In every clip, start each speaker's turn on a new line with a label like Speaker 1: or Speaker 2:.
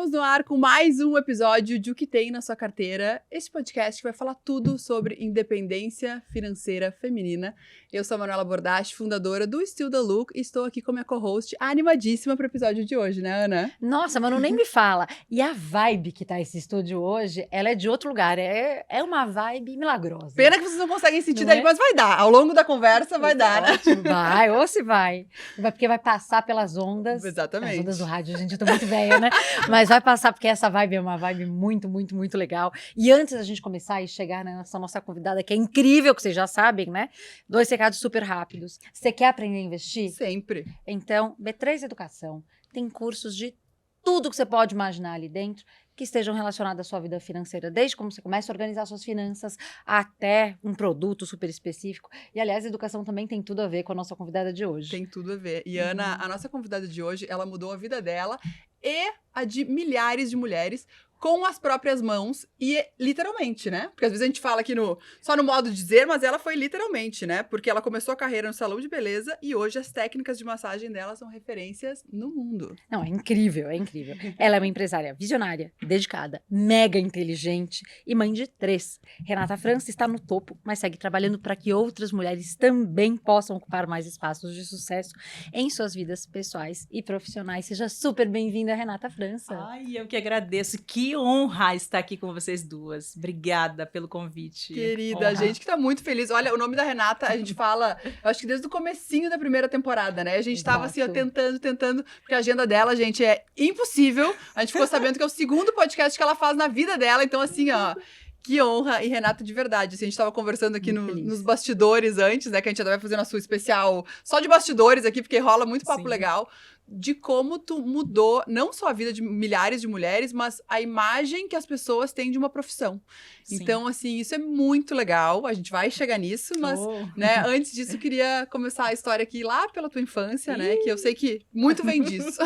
Speaker 1: Estamos no ar com mais um episódio de O Que Tem na Sua Carteira. Este podcast que vai falar tudo sobre independência financeira feminina. Eu sou a Manuela Bordache, fundadora do Still the Look, e estou aqui com a minha co-host animadíssima para o episódio de hoje, né, Ana?
Speaker 2: Nossa, Manu, nem me fala. E a vibe que tá esse estúdio hoje, ela é de outro lugar. É uma vibe milagrosa.
Speaker 1: Pena que vocês não conseguem sentir
Speaker 2: Não
Speaker 1: daí,
Speaker 2: é?
Speaker 1: mas vai dar. Ao longo da conversa vai dar, né?
Speaker 2: Ótimo, vai, ou se vai. Porque vai passar pelas ondas.
Speaker 1: Exatamente.
Speaker 2: As ondas do rádio, gente, eu tô muito velha, né? Mas vai passar porque essa vibe é uma vibe muito, muito, muito legal. E antes da gente começar e chegar nessa nossa convidada, que é incrível, que vocês já sabem, né? 2 recados super rápidos. Você quer aprender a investir?
Speaker 1: Sempre.
Speaker 2: Então, B3 Educação tem cursos de tudo que você pode imaginar ali dentro, que estejam relacionados à sua vida financeira, desde como você começa a organizar suas finanças até um produto super específico. E, aliás, a educação também tem tudo a ver com a nossa convidada de hoje.
Speaker 1: Tem tudo a ver. E, Ana, a nossa convidada de hoje, ela mudou a vida dela e a de milhares de mulheres com as próprias mãos e literalmente, né? Porque às vezes a gente fala aqui só no modo de dizer, mas ela foi literalmente, né? Porque ela começou a carreira no salão de beleza e hoje as técnicas de massagem dela são referências no mundo.
Speaker 2: Não, é incrível, é incrível. Ela é uma empresária visionária, dedicada, mega inteligente e mãe de 3. Renata França está no topo, mas segue trabalhando para que outras mulheres também possam ocupar mais espaços de sucesso em suas vidas pessoais e profissionais. Seja super bem-vinda, Renata França.
Speaker 3: Ai, eu que agradeço. Que honra estar aqui com vocês duas. Obrigada pelo convite.
Speaker 1: Querida, a
Speaker 3: Honra.
Speaker 1: gente que tá muito feliz. Olha, o nome da Renata, a gente fala, eu acho que desde o comecinho da primeira temporada, né? A gente tava assim, ó,
Speaker 2: Exato.
Speaker 1: tentando, porque a agenda dela, gente, é impossível. A gente ficou sabendo que é o segundo podcast que ela faz na vida dela, então assim, ó, que honra. E Renata, de verdade, assim, a gente tava conversando aqui
Speaker 2: Muito feliz.
Speaker 1: nos bastidores antes, né, que a gente já vai fazendo a sua especial só de bastidores aqui, porque rola muito papo
Speaker 3: Sim.
Speaker 1: legal, de como tu mudou não só a vida de milhares de mulheres, mas a imagem que as pessoas têm de uma profissão.
Speaker 3: Sim.
Speaker 1: Então, assim, isso é muito legal, a gente vai chegar nisso, mas,
Speaker 3: Oh.
Speaker 1: né, antes disso, eu queria começar a história aqui lá pela tua infância, né, que eu sei que muito vem disso.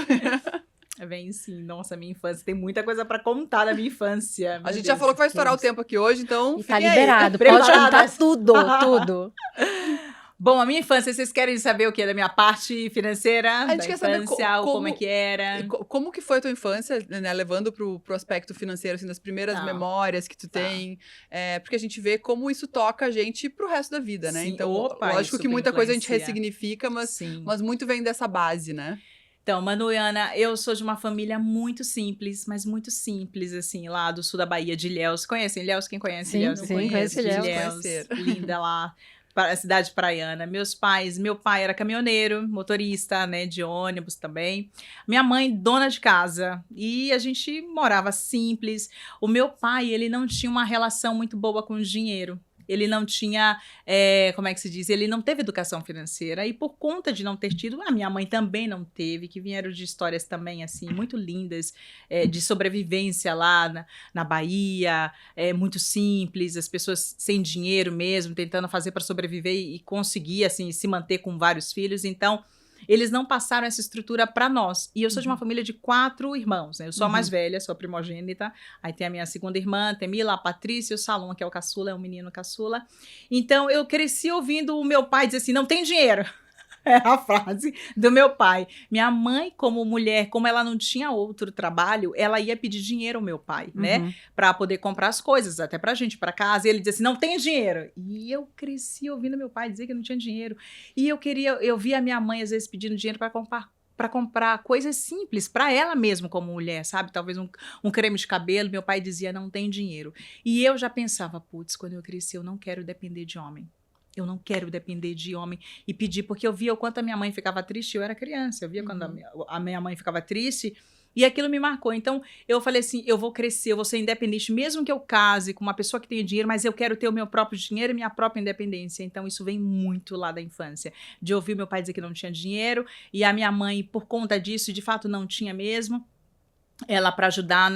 Speaker 3: Vem sim. Nossa, minha infância. Tem muita coisa pra contar da minha infância.
Speaker 1: A gente já falou que vai estourar o tempo aqui hoje, então
Speaker 2: E tá
Speaker 1: fiquem aí.
Speaker 2: liberado, pode contar
Speaker 3: Preparadas?
Speaker 2: tudo.
Speaker 3: Bom, a minha infância, vocês querem saber o que? Da minha parte financeira?
Speaker 1: A gente
Speaker 3: da
Speaker 1: quer saber
Speaker 3: infância,
Speaker 1: como-
Speaker 3: como é que era?
Speaker 1: E como que foi a tua infância, né, levando pro aspecto financeiro, assim, das primeiras
Speaker 3: Tá.
Speaker 1: memórias que tu
Speaker 3: Tá.
Speaker 1: tem, porque a gente vê como isso toca a gente pro resto da vida, né?
Speaker 3: Sim.
Speaker 1: Então,
Speaker 3: Opa,
Speaker 1: lógico
Speaker 3: isso
Speaker 1: que muita coisa a gente
Speaker 3: influencia.
Speaker 1: ressignifica,
Speaker 3: Sim.
Speaker 1: mas muito vem dessa base, né?
Speaker 3: Então, Manu e Ana, eu sou de uma família muito simples, mas muito simples, assim, lá do sul da Bahia, de Ilhéus. Conhecem Ilhéus? Quem conhece
Speaker 2: Sim,
Speaker 3: Ilhéus?
Speaker 2: sim,
Speaker 1: conheço,
Speaker 2: conheço Ilhéus.
Speaker 1: conhecer.
Speaker 3: Linda lá, a cidade praiana. Meu pai era caminhoneiro, motorista, né, de ônibus também. Minha mãe, dona de casa. E a gente morava simples. O meu pai, ele não tinha uma relação muito boa com o dinheiro. Ele não tinha, como é que se diz? Ele não teve educação financeira. E por conta de não ter tido, a minha mãe também não teve, que vieram de histórias também, assim, muito lindas, de sobrevivência lá na Bahia, muito simples, as pessoas sem dinheiro mesmo, tentando fazer para sobreviver e conseguir, assim, se manter com vários filhos. Então, eles não passaram essa estrutura para nós. E eu sou de uma família de 4 irmãos, né? Eu sou a mais velha, sou a primogênita. Aí tem a minha segunda irmã, Temila, a Patrícia, o Salom, que é o caçula, é um menino caçula. Então, eu cresci ouvindo o meu pai dizer assim, não tem dinheiro. É a frase do meu pai. Minha mãe, como mulher, como ela não tinha outro trabalho, ela ia pedir dinheiro ao meu pai, né? Pra poder comprar as coisas, até pra gente, pra casa. E ele dizia assim, não tem dinheiro. E eu cresci ouvindo meu pai dizer que não tinha dinheiro. E eu via a minha mãe, às vezes, pedindo dinheiro pra comprar coisas simples, pra ela mesmo como mulher, sabe? Talvez um creme de cabelo. Meu pai dizia, não tem dinheiro. E eu já pensava, putz, quando eu cresci, eu não quero depender de homem. Eu não quero depender de homem e pedir, porque eu via o quanto a minha mãe ficava triste, eu era criança, eu via quando a minha mãe ficava triste, e aquilo me marcou. Então, eu falei assim, eu vou crescer, eu vou ser independente, mesmo que eu case com uma pessoa que tenha dinheiro, mas eu quero ter o meu próprio dinheiro e minha própria independência. Então, isso vem muito lá da infância, de ouvir meu pai dizer que não tinha dinheiro, e a minha mãe, por conta disso, de fato, não tinha mesmo. Ela para ajudar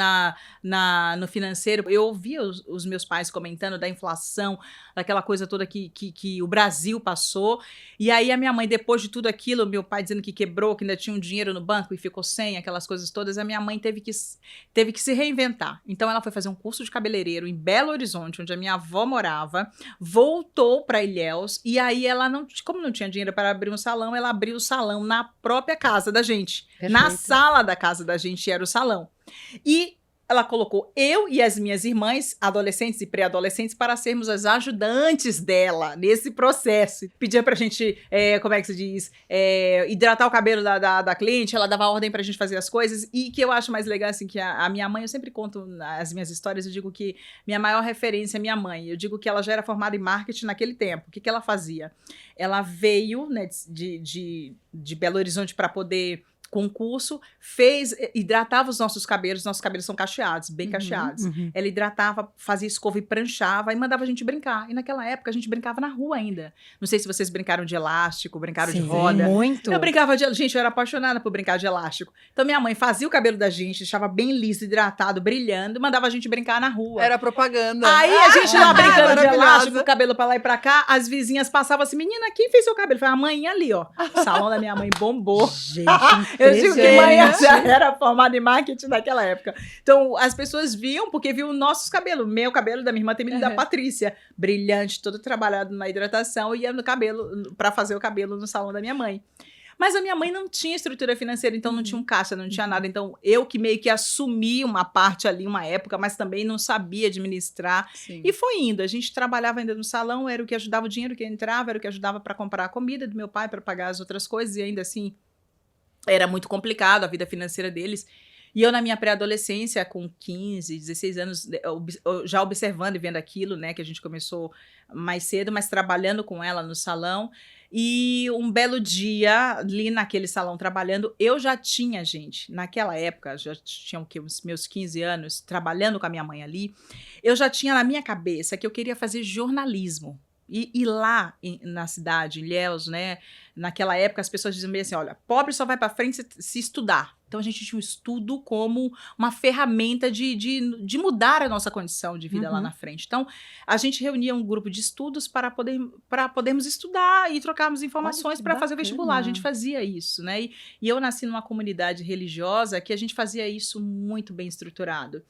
Speaker 3: no financeiro. Eu ouvia os meus pais comentando da inflação, daquela coisa toda que o Brasil passou. E aí a minha mãe, depois de tudo aquilo, meu pai dizendo que quebrou, que ainda tinha um dinheiro no banco e ficou sem, aquelas coisas todas, a minha mãe teve que se reinventar. Então ela foi fazer um curso de cabeleireiro em Belo Horizonte, onde a minha avó morava, voltou para Ilhéus, e aí ela como não tinha dinheiro para abrir um salão, ela abriu o salão na própria casa da gente.
Speaker 2: Perfeito.
Speaker 3: Na sala da casa da gente era o salão. salão. E ela colocou eu e as minhas irmãs, adolescentes e pré-adolescentes, para sermos as ajudantes dela nesse processo. Pedia pra gente, como é que se diz, hidratar o cabelo da cliente, ela dava ordem pra gente fazer as coisas. E que eu acho mais legal, assim, que a minha mãe, eu sempre conto as minhas histórias, eu digo que minha maior referência é minha mãe. Eu digo que ela já era formada em marketing naquele tempo. O que ela fazia? Ela veio, né, de Belo Horizonte para poder concurso, hidratava os nossos cabelos são cacheados, bem cacheados. Ela hidratava, fazia escova e pranchava e mandava a gente brincar. E naquela época a gente brincava na rua ainda. Não sei se vocês brincaram de elástico, brincaram de roda.
Speaker 2: Muito.
Speaker 3: Eu brincava gente, eu era apaixonada por brincar de elástico. Então minha mãe fazia o cabelo da gente, deixava bem liso, hidratado, brilhando, e mandava a gente brincar na rua.
Speaker 1: Era propaganda.
Speaker 3: Aí a gente lá brincando de
Speaker 1: maravilhosa.
Speaker 3: elástico, o cabelo pra lá e pra cá, as vizinhas passavam assim, menina, quem fez seu cabelo? Eu falei, a mãe ali, ó. O salão da minha mãe bombou.
Speaker 2: Gente,
Speaker 3: Eu digo que mãe
Speaker 2: impressionante.
Speaker 3: já era formada em marketing naquela época. Então, as pessoas viam, porque viam nossos cabelos. Meu cabelo, da minha irmã Temília e da Patrícia. Brilhante, todo trabalhado na hidratação. E ia no cabelo, pra fazer o cabelo no salão da minha mãe. Mas a minha mãe não tinha estrutura financeira, então não tinha um caixa, não tinha nada. Então, eu que meio que assumi uma parte ali, uma época, mas também não sabia administrar.
Speaker 1: Sim.
Speaker 3: E foi indo. A gente trabalhava ainda no salão, era o que ajudava o dinheiro que entrava, era o que ajudava para comprar a comida do meu pai, para pagar as outras coisas. E ainda assim, era muito complicado a vida financeira deles. E eu, na minha pré-adolescência, com 15, 16 anos, já observando e vendo aquilo, né, que a gente começou mais cedo, mas trabalhando com ela no salão. E um belo dia, ali naquele salão trabalhando, eu já tinha, gente, naquela época, já tinha o quê? Os meus 15 anos, trabalhando com a minha mãe ali, eu já tinha na minha cabeça que eu queria fazer jornalismo. E lá na cidade, em Ilhéus, né, naquela época as pessoas diziam bem assim, olha, pobre só vai para frente se estudar. Então a gente tinha o estudo como uma ferramenta de mudar a nossa condição de vida lá na frente. Então a gente reunia um grupo de estudos para podermos estudar e trocarmos informações para fazer o vestibular. A gente fazia isso, né? E eu nasci numa comunidade religiosa que a gente fazia isso muito bem estruturado.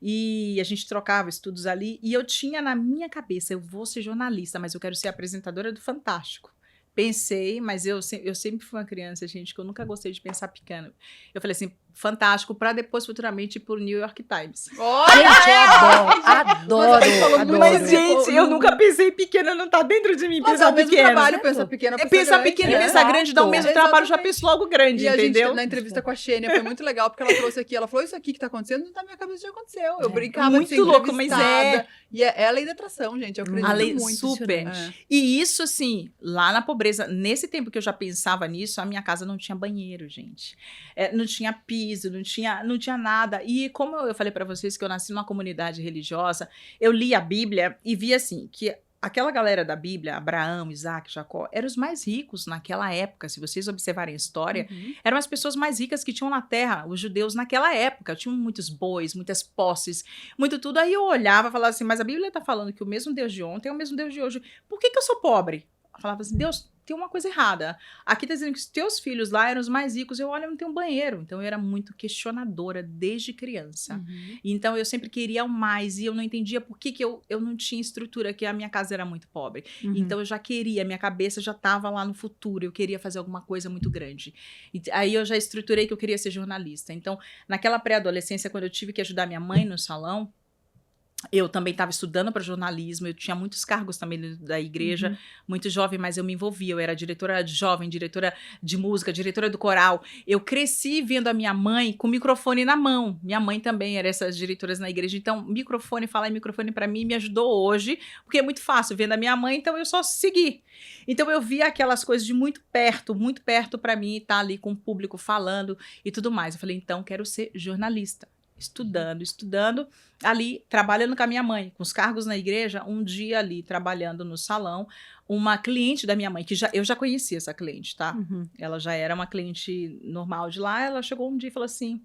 Speaker 3: E a gente trocava estudos ali. E eu tinha na minha cabeça, eu vou ser jornalista, mas eu quero ser apresentadora do Fantástico. Pensei, mas eu sempre fui uma criança, gente, que eu nunca gostei de pensar pequeno. Eu falei assim, Fantástico, para depois futuramente ir pro New York Times.
Speaker 1: Olha!
Speaker 2: Gente, eu adoro, adoro.
Speaker 3: Mas, gente, eu nunca pensei pequeno, não tá dentro de mim
Speaker 1: Mas
Speaker 3: pensar
Speaker 1: é o mesmo
Speaker 3: pequeno.
Speaker 1: trabalho, pensar pequeno,
Speaker 3: Pensar pequeno e pensar grande dá o mesmo trabalho, já
Speaker 1: Exatamente.
Speaker 3: penso logo grande,
Speaker 1: E a
Speaker 3: entendeu?
Speaker 1: gente, na entrevista com a Xênia, foi muito legal, porque ela trouxe aqui, ela falou, isso aqui que tá acontecendo, na minha cabeça já aconteceu. Eu brincava
Speaker 3: Muito
Speaker 1: de ser
Speaker 3: louco, mas
Speaker 1: entrevistada. E é a lei da atração, gente, eu acredito
Speaker 3: A lei
Speaker 1: muito.
Speaker 3: super.
Speaker 1: É.
Speaker 3: E isso, assim, lá na pobreza, nesse tempo que eu já pensava nisso, a minha casa não tinha banheiro, gente. Não tinha piso, não tinha nada. E como eu falei pra vocês que eu nasci numa comunidade religiosa, eu li a Bíblia e vi, assim, que aquela galera da Bíblia, Abraão, Isaac, Jacó, eram os mais ricos naquela época. Se vocês observarem a história, eram as pessoas mais ricas que tinham na terra, os judeus naquela época. Tinham muitos bois, muitas posses, muito tudo. Aí eu olhava e falava assim, mas a Bíblia tá falando que o mesmo Deus de ontem é o mesmo Deus de hoje. Por que eu sou pobre? Eu falava assim, Deus, tem uma coisa errada. Aqui tá dizendo que os teus filhos lá eram os mais ricos. Eu olho, eu não tenho um banheiro. Então eu era muito questionadora desde criança. Então eu sempre queria o mais e eu não entendia por que eu não tinha estrutura, que a minha casa era muito pobre. Então eu já queria, minha cabeça já estava lá no futuro, eu queria fazer alguma coisa muito grande. E aí eu já estruturei que eu queria ser jornalista. Então, naquela pré-adolescência, quando eu tive que ajudar minha mãe no salão, eu também estava estudando para jornalismo, eu tinha muitos cargos também da igreja, muito jovem, mas eu me envolvia, eu era diretora de jovem, diretora de música, diretora do coral. Eu cresci vendo a minha mãe com o microfone na mão. Minha mãe também era essas diretoras na igreja, então falar em microfone para mim me ajudou hoje, porque é muito fácil, vendo a minha mãe, então eu só segui. Então eu via aquelas coisas de muito perto para mim, estar ali com o público falando e tudo mais. Eu falei, então quero ser jornalista. Estudando, ali, trabalhando com a minha mãe, com os cargos na igreja, um dia ali, trabalhando no salão, uma cliente da minha mãe, que eu já conhecia essa cliente, tá? Ela já era uma cliente normal de lá, ela chegou um dia e falou assim,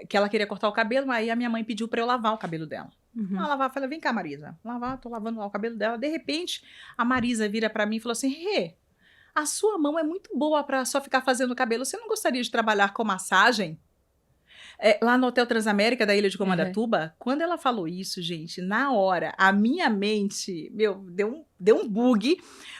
Speaker 3: que ela queria cortar o cabelo, aí a minha mãe pediu pra eu lavar o cabelo dela. Ela lavava, eu falei, vem cá, Marisa, tô lavando lá o cabelo dela. De repente, a Marisa vira pra mim e falou assim, a sua mão é muito boa pra só ficar fazendo o cabelo, você não gostaria de trabalhar com massagem? Lá no Hotel Transamérica da Ilha de Comandatuba, quando ela falou isso, gente, na hora, a minha mente, deu deu um bug,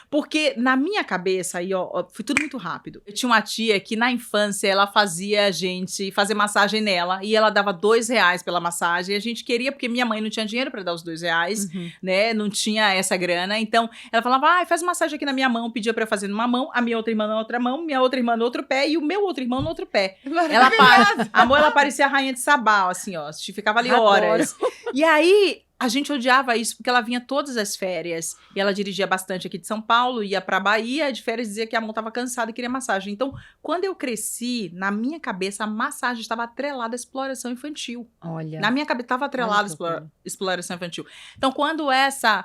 Speaker 3: porque na minha cabeça, aí, ó, foi tudo muito rápido. Eu tinha uma tia que na infância ela fazia a gente fazer massagem nela e ela dava R$2 pela massagem. E a gente queria, porque minha mãe não tinha dinheiro para dar os R$2, né? Não tinha essa grana. Então ela falava, faz massagem aqui na minha mão. Pedia para eu fazer numa mão, a minha outra irmã na outra mão, minha outra irmã no outro pé e o meu outro irmão no outro pé. Ela parecia a rainha de Sabá, assim, ó. Ficava ali horas. E aí a gente odiava isso, porque ela vinha todas as férias, e ela dirigia bastante aqui de São Paulo, ia pra Bahia, de férias dizia que a mão tava cansada e queria massagem. Então, quando eu cresci, na minha cabeça, a massagem estava atrelada à exploração infantil.
Speaker 2: Olha.
Speaker 3: Na minha cabeça, estava atrelada à exploração infantil. Então, quando essa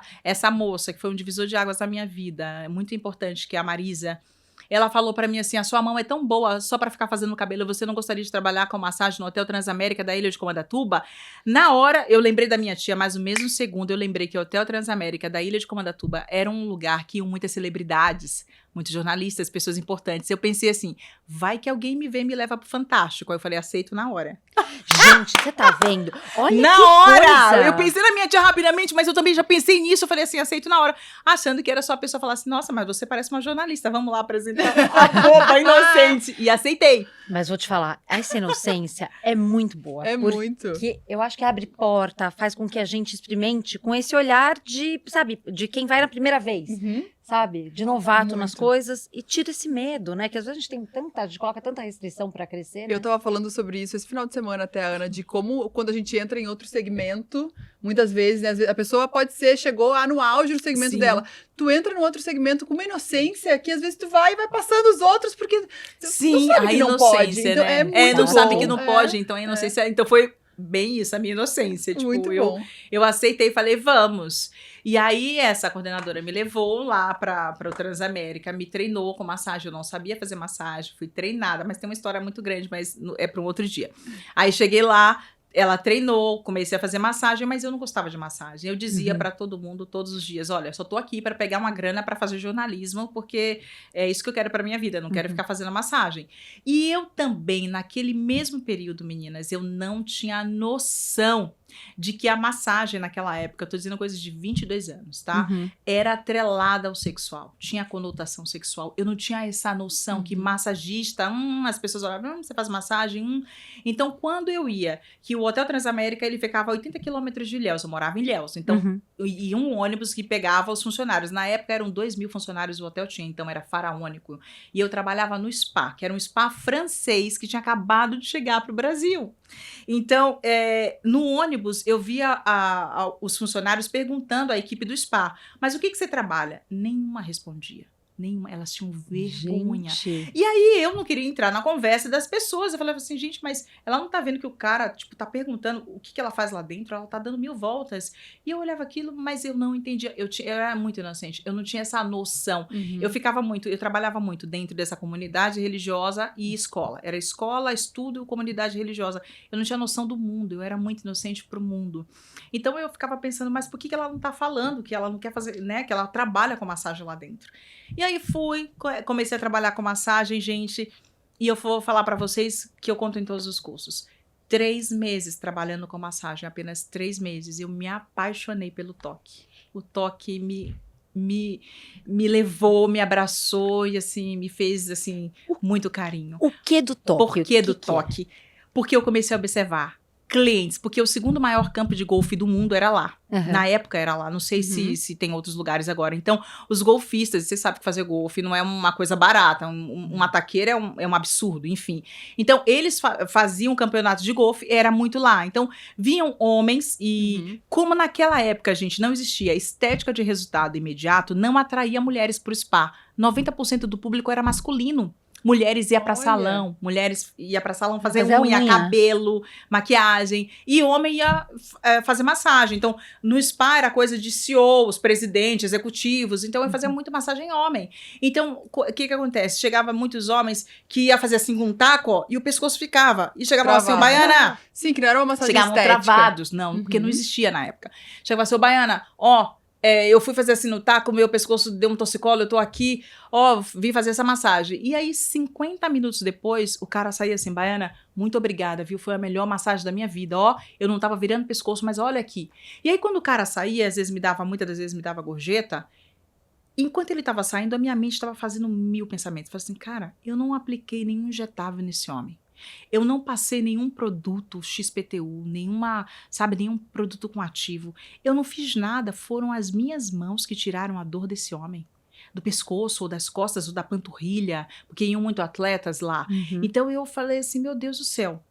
Speaker 3: moça, que foi um divisor de águas na minha vida, é muito importante, que é a Marisa, ela falou pra mim assim, a sua mão é tão boa só pra ficar fazendo cabelo, você não gostaria de trabalhar com massagem no Hotel Transamérica da Ilha de Comandatuba? Na hora, eu lembrei da minha tia, mas no mesmo segundo eu lembrei que o Hotel Transamérica da Ilha de Comandatuba era um lugar que iam muitas celebridades, muitos jornalistas, pessoas importantes. Eu pensei assim, vai que alguém me vê e me leva pro Fantástico. Aí eu falei, aceito na hora.
Speaker 2: Gente, você tá vendo? Olha
Speaker 3: na
Speaker 2: que
Speaker 3: hora!
Speaker 2: coisa.
Speaker 3: Eu pensei na minha tia rapidamente, mas eu também já pensei nisso. Eu falei assim, aceito na hora. Achando que era só a pessoa falar assim, nossa, mas você parece uma jornalista, vamos lá apresentar a boba inocente. E aceitei.
Speaker 2: Mas vou te falar, essa inocência é muito boa.
Speaker 1: É muito.
Speaker 2: Porque eu acho que abre porta, faz com que a gente experimente com esse olhar de, sabe, de quem vai na primeira vez. Sabe? De novato nas coisas e tira esse medo, né? Que às vezes a gente coloca tanta restrição pra crescer, né?
Speaker 1: Eu tava falando sobre isso esse final de semana até, Ana, de como quando a gente entra em outro segmento, muitas vezes, né, às vezes a pessoa chegou lá no auge do segmento dela. Tu entra no outro segmento com uma inocência que às vezes tu vai passando os outros porque
Speaker 3: sim,
Speaker 1: não sabe
Speaker 3: a
Speaker 1: que não
Speaker 3: inocência,
Speaker 1: pode. Então,
Speaker 3: né?
Speaker 1: é muito
Speaker 3: não
Speaker 1: bom.
Speaker 3: sabe que não pode, então a inocência. Então foi bem isso, a minha inocência. Tipo,
Speaker 1: muito bom.
Speaker 3: Eu aceitei e falei, vamos. E aí, essa coordenadora me levou lá para o Transamérica, me treinou com massagem. Eu não sabia fazer massagem, fui treinada, mas tem uma história muito grande, mas é para um outro dia. Aí cheguei lá, ela treinou, comecei a fazer massagem, mas eu não gostava de massagem. Eu dizia para todo mundo todos os dias, olha, só tô aqui para pegar uma grana para fazer jornalismo, porque é isso que eu quero para minha vida, eu não quero ficar fazendo massagem. E eu também, naquele mesmo período, meninas, eu não tinha noção de que a massagem naquela época, eu tô dizendo coisas de 22 anos, tá? Era atrelada ao sexual, tinha conotação sexual. Eu não tinha essa noção que massagista, as pessoas olhavam, você faz massagem, Então, quando eu ia, que o Hotel Transamérica, ele ficava a 80 quilômetros de Ilhéus, eu morava em Ilhéus, então, e um ônibus que pegava os funcionários. Na época, eram 2.000 funcionários o hotel tinha, então era faraônico. E eu trabalhava no spa, que era um spa francês que tinha acabado de chegar pro Brasil. Então, no ônibus, eu via os funcionários perguntando à equipe do spa, mas o que você trabalha? Nenhuma respondia. Nenhuma, elas tinham vergonha.
Speaker 2: Gente.
Speaker 3: E aí, eu não queria entrar na conversa das pessoas. Eu falava assim, gente, mas ela não tá vendo que o cara, tipo, tá perguntando o que ela faz lá dentro? Ela tá dando 1000 voltas. E eu olhava aquilo, mas eu não entendia. Eu era muito inocente. Eu não tinha essa noção. Eu trabalhava muito dentro dessa comunidade religiosa e escola. Era escola, estudo, comunidade religiosa. Eu não tinha noção do mundo. Eu era muito inocente pro mundo. Então, eu ficava pensando, mas por que ela não tá falando? Que ela não quer fazer, né? Que ela trabalha com massagem lá dentro. E aí comecei a trabalhar com massagem, gente, e eu vou falar pra vocês que eu conto em todos os cursos. 3 meses trabalhando com massagem, apenas 3 meses, eu me apaixonei pelo toque. O toque me levou, me abraçou e assim, me fez assim, muito carinho.
Speaker 2: O que do toque?
Speaker 3: Por que do toque? Porque eu comecei a observar clientes, porque o segundo maior campo de golfe do mundo era lá. Na época era lá, não sei se tem outros lugares agora. Então, os golfistas, você sabe que fazer golfe não é uma coisa barata, uma taqueira é um absurdo, enfim. Então, eles faziam campeonatos de golfe, era muito lá. Então, vinham homens e, como naquela época, gente, não existia estética de resultado imediato, não atraía mulheres pro spa. 90% do público era masculino. Mulheres iam pra salão, fazer unha, cabelo, maquiagem, e homem ia fazer massagem. Então, no spa era coisa de CEOs, presidentes, executivos, então eu fazia muito massagem homem. Então, o que acontece? Chegava muitos homens que ia fazer assim com um taco, ó, e o pescoço ficava. E chegava assim, Baiana.
Speaker 1: Sim, que não era uma massagem
Speaker 3: chegavam
Speaker 1: estética.
Speaker 3: Travados, não, porque não existia na época. Chegava assim, Baiana, ó, eu fui fazer assim no taco, meu pescoço deu um torcicolo, eu tô aqui, ó, vim fazer essa massagem. E aí, 50 minutos depois, o cara saía assim, Baiana, muito obrigada, viu? Foi a melhor massagem da minha vida, ó, eu não tava virando pescoço, mas olha aqui. E aí, quando o cara saía, muitas das vezes me dava gorjeta, enquanto ele estava saindo, a minha mente estava fazendo 1000 pensamentos. Falei assim, cara, eu não apliquei nenhum injetável nesse homem. Eu não passei nenhum produto XPTU, nenhum produto com ativo. Eu não fiz nada, foram as minhas mãos que tiraram a dor desse homem. Do pescoço, ou das costas, ou da panturrilha, porque iam muito atletas lá. Então eu falei assim, meu Deus do céu,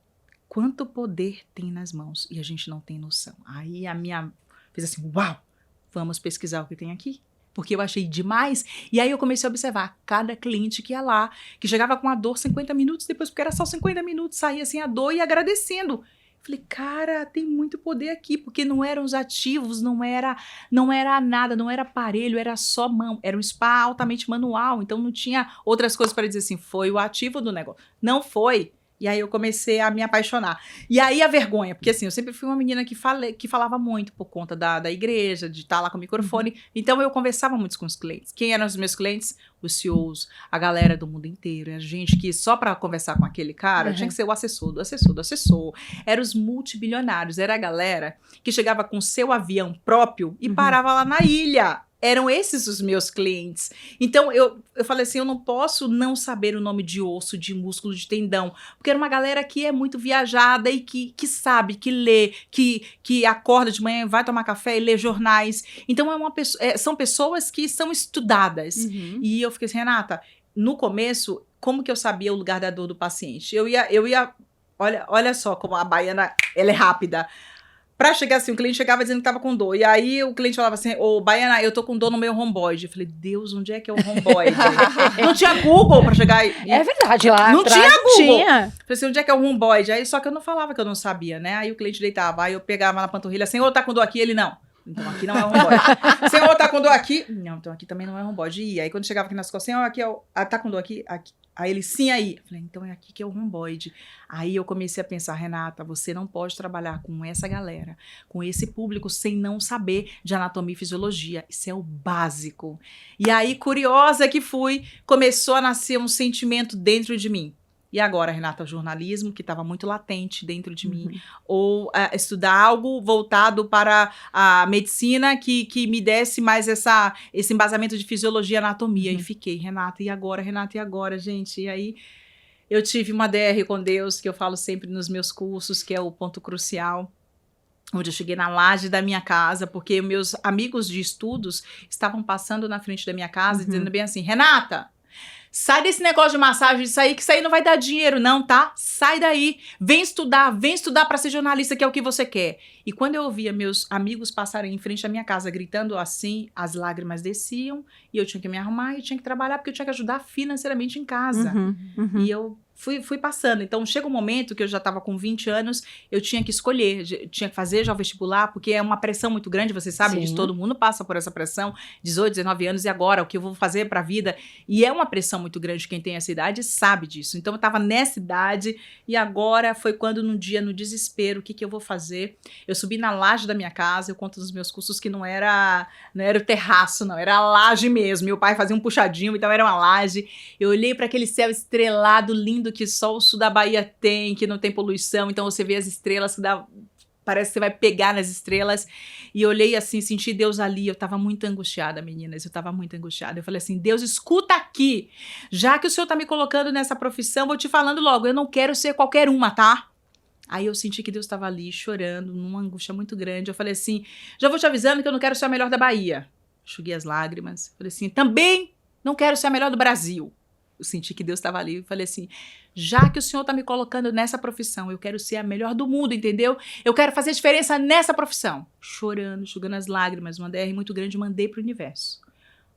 Speaker 3: quanto poder tem nas mãos e a gente não tem noção. Aí a minha fez assim, uau, vamos pesquisar o que tem aqui. Porque eu achei demais. E aí eu comecei a observar cada cliente que ia lá, que chegava com a dor 50 minutos, depois porque era só 50 minutos, saía sem a dor e agradecendo. Falei, cara, tem muito poder aqui, porque não eram os ativos, não era nada, não era aparelho, era só mão. Era um spa altamente manual, então não tinha outras coisas para dizer assim, foi o ativo do negócio. Não foi. E aí eu comecei a me apaixonar. E aí a vergonha, porque assim, eu sempre fui uma menina que falava muito por conta da igreja, de estar lá com o microfone. Então eu conversava muito com os clientes. Quem eram os meus clientes? Os CEOs, a galera do mundo inteiro. A gente que só para conversar com aquele cara tinha que ser o assessor do assessor do assessor. Eram os multibilionários, era a galera que chegava com seu avião próprio e parava lá na ilha. Eram esses os meus clientes. Então, eu falei assim, eu não posso não saber o nome de osso, de músculo, de tendão. Porque era uma galera que é muito viajada e que sabe, que lê, que acorda de manhã, vai tomar café e lê jornais. Então, são pessoas que são estudadas. E eu fiquei assim, Renata, no começo, como que eu sabia o lugar da dor do paciente? Eu ia olha só como a baiana, ela é rápida. Pra chegar assim, o cliente chegava dizendo que tava com dor. E aí o cliente falava assim, ô, Baiana, eu tô com dor no meu romboide. Eu falei, Deus, onde é que é o romboide? Não tinha Google pra chegar e...
Speaker 2: É verdade, lá
Speaker 3: não
Speaker 2: atrás
Speaker 3: tinha Google.
Speaker 2: tinha.
Speaker 3: Falei assim, onde é que é o romboide? Aí só que eu não falava que eu não sabia, né? Aí o cliente deitava, aí eu pegava na panturrilha, Senhor, tá com dor aqui? Ele, não. Então aqui não é romboide. Senhor, tá com dor aqui? Não, então aqui também não é romboide. E aí quando chegava aqui nas costas, Senhor, aqui é o... tá com dor aqui? Aqui. Aí ele, sim, aí. Eu falei, então é aqui que é o romboide. Aí eu comecei a pensar, Renata, você não pode trabalhar com essa galera, com esse público, sem não saber de anatomia e fisiologia. Isso é o básico. E aí, curiosa que fui, começou a nascer um sentimento dentro de mim. E agora, Renata, o jornalismo, que estava muito latente dentro de mim, ou estudar algo voltado para a medicina que me desse mais esse embasamento de fisiologia e anatomia. E fiquei, Renata, e agora, gente? E aí eu tive uma DR com Deus, que eu falo sempre nos meus cursos, que é o ponto crucial, onde eu cheguei na laje da minha casa, porque meus amigos de estudos estavam passando na frente da minha casa, dizendo bem assim, Renata, sai desse negócio de massagem, isso aí não vai dar dinheiro não, tá? Sai daí, vem estudar para ser jornalista, que é o que você quer. E quando eu ouvia meus amigos passarem em frente à minha casa gritando assim, as lágrimas desciam e eu tinha que me arrumar e tinha que trabalhar porque eu tinha que ajudar financeiramente em casa. E eu fui passando. Então, chega um momento que eu já estava com 20 anos, eu tinha que escolher, tinha que fazer já o vestibular, porque é uma pressão muito grande, você sabe disso, todo mundo passa por essa pressão, 18, 19 anos, e agora, o que eu vou fazer para a vida? E é uma pressão muito grande, quem tem essa idade sabe disso. Então, eu estava nessa idade, e agora foi quando, num dia, no desespero, o que eu vou fazer? Eu subi na laje da minha casa, eu conto nos meus cursos que não era o terraço, não, era a laje mesmo. Meu pai fazia um puxadinho, então era uma laje. Eu olhei para aquele céu estrelado, lindo, que só o sul da Bahia tem, que não tem poluição, então você vê as estrelas, parece que você vai pegar nas estrelas, e eu olhei assim, senti Deus ali, eu tava muito angustiada, meninas, eu tava muito angustiada, eu falei assim, Deus, escuta aqui, já que o Senhor tá me colocando nessa profissão, vou te falando logo, eu não quero ser qualquer uma, tá? Aí eu senti que Deus estava ali, chorando, numa angústia muito grande, eu falei assim, já vou te avisando que eu não quero ser a melhor da Bahia, enxuguei as lágrimas, falei assim, também não quero ser a melhor do Brasil. Eu senti que Deus estava ali e falei assim, já que o Senhor está me colocando nessa profissão, eu quero ser a melhor do mundo, entendeu? Eu quero fazer diferença nessa profissão. Chorando, enxugando as lágrimas, uma DR muito grande, mandei para o universo.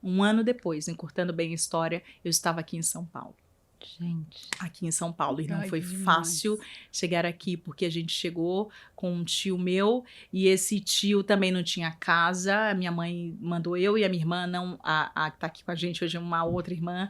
Speaker 3: Um ano depois, encurtando bem a história, eu estava aqui em São Paulo.
Speaker 2: Gente.
Speaker 3: Aqui em São Paulo. E não foi
Speaker 1: demais.
Speaker 3: fácil chegar aqui, porque a gente chegou com um tio meu, e esse tio também não tinha casa. A minha mãe mandou eu e a minha irmã, a que tá aqui com a gente hoje, uma outra irmã,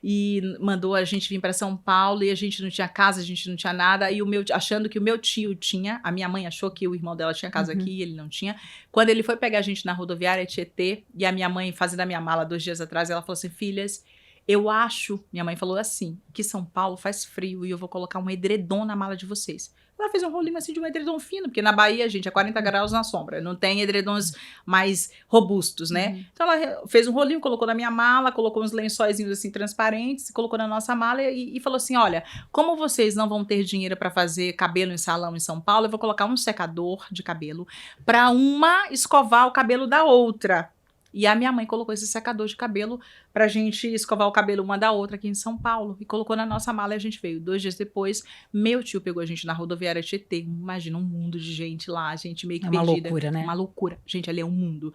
Speaker 3: e mandou a gente vir para São Paulo, e a gente não tinha casa, a gente não tinha nada, e achando que o meu tio tinha, a minha mãe achou que o irmão dela tinha casa aqui, e ele não tinha. Quando ele foi pegar a gente na rodoviária Tietê, e a minha mãe fazendo a minha mala 2 dias atrás, ela falou assim, filhas, eu acho, minha mãe falou assim, que São Paulo faz frio e eu vou colocar um edredom na mala de vocês. Ela fez um rolinho assim de um edredom fino, porque na Bahia, gente, é 40 graus na sombra. Não tem edredons mais robustos, né? Então ela fez um rolinho, colocou na minha mala, colocou uns lençóizinhos assim transparentes, colocou na nossa mala e falou assim: olha, como vocês não vão ter dinheiro para fazer cabelo em salão em São Paulo, eu vou colocar um secador de cabelo para uma escovar o cabelo da outra. E a minha mãe colocou esse secador de cabelo pra gente escovar o cabelo uma da outra aqui em São Paulo. E colocou na nossa mala e a gente veio. 2 dias depois, meu tio pegou a gente na rodoviária Tietê. Imagina um mundo de gente lá, gente meio que
Speaker 2: É uma
Speaker 3: perdida.
Speaker 2: loucura, né?
Speaker 3: Uma loucura. Gente, ali é um mundo.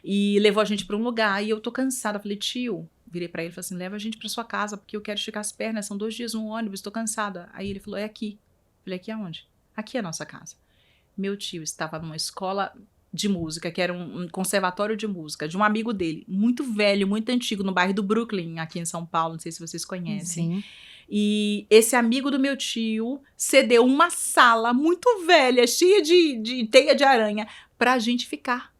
Speaker 3: E levou a gente pra um lugar. E eu tô cansada. Falei, tio, virei pra ele e falei assim, leva a gente pra sua casa, porque eu quero esticar as pernas. São 2 dias no ônibus, tô cansada. Aí ele falou, é aqui. Falei, aqui aonde? Aqui é a nossa casa. Meu tio estava numa escola de música, que era um conservatório de música, de um amigo dele, muito velho, muito antigo, no bairro do Brooklyn, aqui em São Paulo, não sei se vocês conhecem.
Speaker 2: Sim.
Speaker 3: E esse amigo do meu tio cedeu uma sala muito velha, cheia de teia de aranha, pra gente ficar.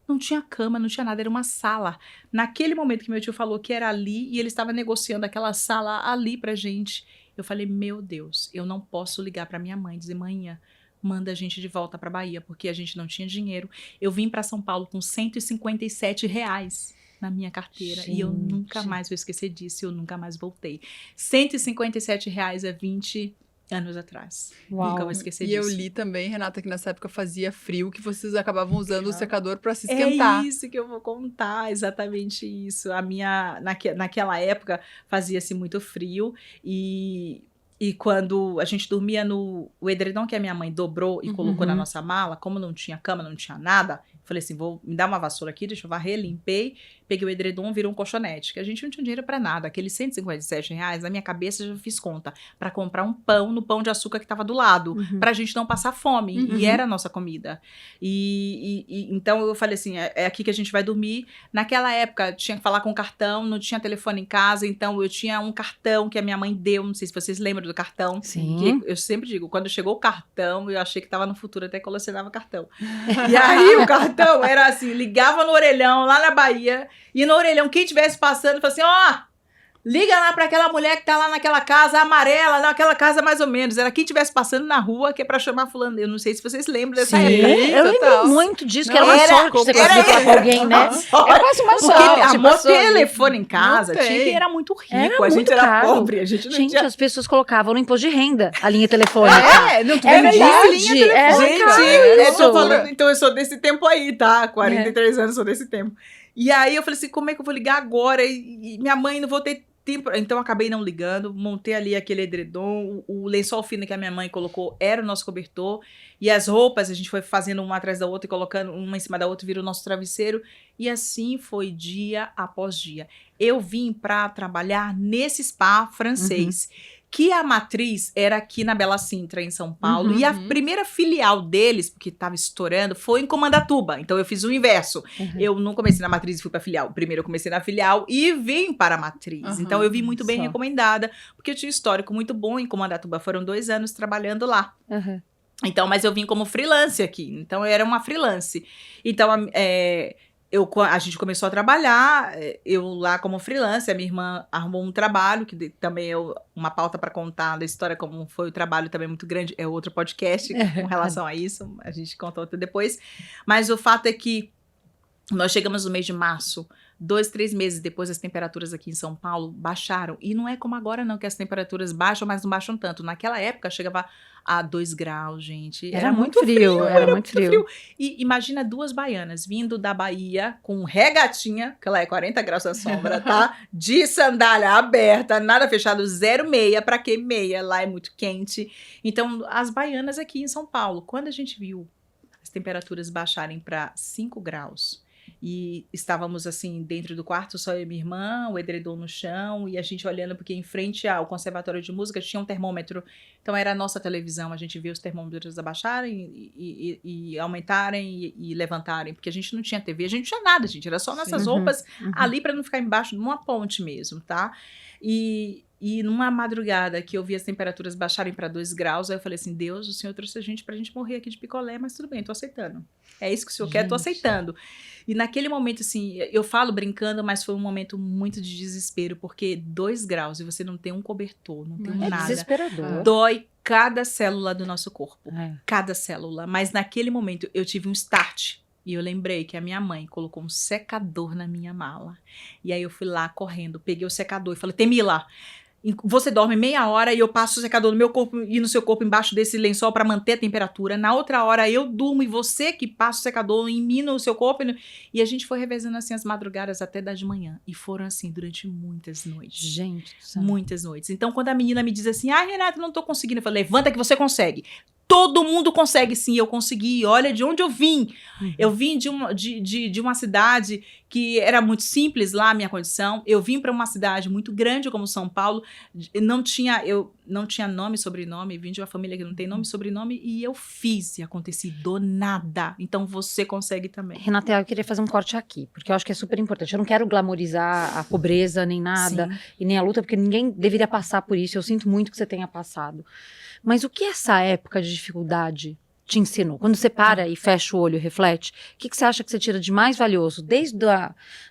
Speaker 3: Não tinha cama, não tinha nada, era uma sala. Naquele momento que meu tio falou que era ali, e ele estava negociando aquela sala ali pra gente, eu falei, meu Deus, eu não posso ligar pra minha mãe e dizer, manhã, manda a gente de volta pra Bahia, porque a gente não tinha dinheiro. Eu vim pra São Paulo com R$157 na minha carteira, e eu nunca mais vou esquecer disso, eu nunca mais voltei. R$157 há 20 anos atrás.
Speaker 2: Uau.
Speaker 3: Nunca vou esquecer
Speaker 1: E
Speaker 3: disso.
Speaker 1: eu li também, Renata, que nessa época fazia frio, que vocês acabavam usando o secador pra se esquentar.
Speaker 3: É isso que eu vou contar, exatamente isso. Naquela época fazia-se muito frio e quando a gente dormia o edredom que a minha mãe dobrou e colocou na nossa mala, como não tinha cama, não tinha nada, falei assim, me dar uma vassoura aqui, deixa eu varrer, limpei, peguei o edredom, virou um colchonete, que a gente não tinha dinheiro pra nada. Aqueles R$157, na minha cabeça eu já fiz conta, pra comprar um pão no Pão de Açúcar que tava do lado, pra gente não passar fome, e era a nossa comida. Então eu falei assim, é aqui que a gente vai dormir. Naquela época tinha que falar com cartão, não tinha telefone em casa, então eu tinha um cartão que a minha mãe deu, não sei se vocês lembram do cartão.
Speaker 2: Sim.
Speaker 3: Que eu sempre digo, quando chegou o cartão, eu achei que tava no futuro, até colecionava cartão. E aí o cartão era assim, ligava no orelhão, lá na Bahia, e no orelhão, quem estivesse passando, falava assim, ó, liga lá pra aquela mulher que tá lá naquela casa amarela, naquela casa mais ou menos. Era quem estivesse passando na rua, que é pra chamar fulano. Eu não sei se vocês lembram dessa
Speaker 2: Sim,
Speaker 3: época.
Speaker 2: eu
Speaker 1: total.
Speaker 2: lembro muito disso, que
Speaker 1: Não,
Speaker 2: era uma
Speaker 1: era-
Speaker 2: sorte você
Speaker 3: era-
Speaker 2: conseguir falar com alguém, né?
Speaker 3: Nossa.
Speaker 2: É quase uma
Speaker 3: Porque
Speaker 2: sorte.
Speaker 3: amor,
Speaker 2: passou ali.
Speaker 3: telefone em casa,
Speaker 1: Não tem.
Speaker 3: tinha quem era muito rico,
Speaker 2: Era
Speaker 3: a gente
Speaker 2: muito
Speaker 3: era
Speaker 2: caro.
Speaker 3: pobre, a gente não
Speaker 2: Gente,
Speaker 3: tinha...
Speaker 2: as pessoas colocavam no imposto de renda a linha telefônica.
Speaker 1: Não, tu
Speaker 2: É
Speaker 1: vendia a
Speaker 2: verdade,
Speaker 1: linha
Speaker 2: é
Speaker 1: telefônica.
Speaker 3: Gente,
Speaker 2: caro
Speaker 3: eu
Speaker 2: isso.
Speaker 3: tô falando, então eu sou desse tempo aí, tá? 43 anos, sou desse tempo. E aí eu falei assim, como é que eu vou ligar agora? E minha mãe não vou ter tempo. Então eu acabei não ligando, montei ali aquele edredom, o lençol fino que a minha mãe colocou era o nosso cobertor, e as roupas a gente foi fazendo uma atrás da outra e colocando uma em cima da outra, virou o nosso travesseiro, e assim foi dia após dia. Eu vim pra trabalhar nesse spa francês, que a matriz era aqui na Bela Sintra, em São Paulo, e a primeira filial deles, porque estava estourando, foi em Comandatuba. Então eu fiz o inverso. Eu não comecei na matriz e fui para filial. Primeiro eu comecei na filial e vim para a matriz. Então eu vim muito bem
Speaker 2: só.
Speaker 3: recomendada, porque eu tinha um histórico muito bom em Comandatuba. Foram 2 anos trabalhando lá.
Speaker 2: Uhum.
Speaker 3: Então, mas eu vim como freelance aqui. Então eu era uma freelance. Então, a gente começou a trabalhar, eu lá como freelancer, a minha irmã arrumou um trabalho, que também é uma pauta para contar da história, como foi o trabalho também muito grande, é outro podcast com relação a isso, a gente conta outro depois. Mas o fato é que nós chegamos no mês de março, 2, 3 meses depois, as temperaturas aqui em São Paulo baixaram. E não é como agora não, que as temperaturas baixam, mas não baixam tanto. Naquela época chegava a 2 graus, gente.
Speaker 2: Era muito frio, era muito frio.
Speaker 3: E imagina 2 baianas vindo da Bahia com regatinha, que lá é 40 graus na sombra, tá? De sandália aberta, nada fechado, 0 meia. Pra que meia? Lá é muito quente. Então, as baianas aqui em São Paulo, quando a gente viu as temperaturas baixarem para 5 graus, e estávamos assim dentro do quarto, só eu e minha irmã, o edredom no chão, e a gente olhando, porque em frente ao conservatório de música tinha um termômetro, então era a nossa televisão, a gente via os termômetros abaixarem e aumentarem e levantarem, porque a gente não tinha TV, a gente não tinha nada, gente, era só nossas roupas ali para não ficar embaixo de uma ponte mesmo, tá? E E numa madrugada que eu vi as temperaturas baixarem para 2 graus, aí eu falei assim, Deus, o Senhor trouxe a gente pra gente morrer aqui de picolé, mas tudo bem, tô aceitando. É isso que o Senhor quer, tô aceitando. E naquele momento, assim, eu falo brincando, mas foi um momento muito de desespero, porque 2 graus e você não tem um cobertor, não tem
Speaker 2: É
Speaker 3: nada.
Speaker 2: desesperador.
Speaker 3: Dói cada célula do nosso corpo.
Speaker 2: É.
Speaker 3: Cada célula. Mas naquele momento eu tive um start. E eu lembrei que a minha mãe colocou um secador na minha mala. E aí eu fui lá correndo, peguei o secador e falei, Temila, você dorme meia hora e eu passo o secador no meu corpo e no seu corpo embaixo desse lençol para manter a temperatura. Na outra hora eu durmo e você que passa o secador em mim no seu corpo. E a gente foi revezando assim as madrugadas até das de manhã. E foram assim durante muitas noites.
Speaker 2: Gente do céu.
Speaker 3: Muitas noites. Então quando a menina me diz assim, Renata, não tô conseguindo. Eu falei, levanta que você consegue. Todo mundo consegue, sim, eu consegui. Olha de onde eu vim. Eu vim de uma cidade que era muito simples lá, a minha condição. Eu vim para uma cidade muito grande como São Paulo. Eu não tinha nome, sobrenome. Vim de uma família que não tem nome, sobrenome. E eu fiz e aconteci do nada. Então você consegue também.
Speaker 2: Renata, eu queria fazer um corte aqui, porque eu acho que é super importante. Eu não quero glamorizar a pobreza nem nada,
Speaker 3: Sim.
Speaker 2: e nem a luta, porque ninguém deveria passar por isso. Eu sinto muito que você tenha passado. Mas o que essa época de dificuldade te ensinou? Quando você para e fecha o olho e reflete, o que você acha que você tira de mais valioso? Desde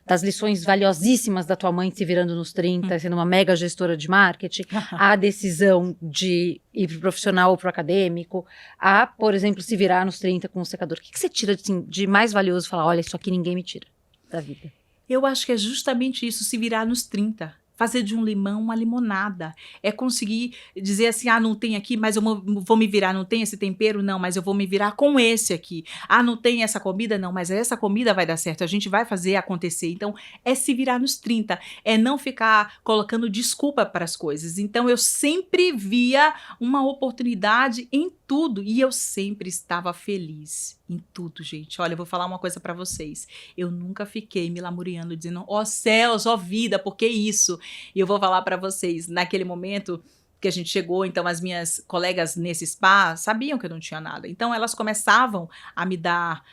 Speaker 2: das lições valiosíssimas da tua mãe se virando nos 30, sendo uma mega gestora de marketing, a decisão de ir pro profissional ou pro acadêmico, a, por exemplo, se virar nos 30 com o secador. O que você tira assim, de mais valioso e falar, olha, isso aqui ninguém me tira da vida?
Speaker 3: Eu acho que é justamente isso, se virar nos 30. Fazer de um limão uma limonada. É conseguir dizer assim, não tem aqui, mas eu vou me virar. Não tem esse tempero? Não, mas eu vou me virar com esse aqui. Não tem essa comida? Não, mas essa comida vai dar certo. A gente vai fazer acontecer. Então, é se virar nos 30. É não ficar colocando desculpa para as coisas. Então, eu sempre via uma oportunidade em tudo. E eu sempre estava feliz em tudo, gente. Olha, eu vou falar uma coisa para vocês. Eu nunca fiquei me lamuriando, dizendo, céus, vida, por que isso? E eu vou falar para vocês, naquele momento que a gente chegou, então as minhas colegas nesse spa sabiam que eu não tinha nada. Então elas começavam a me dar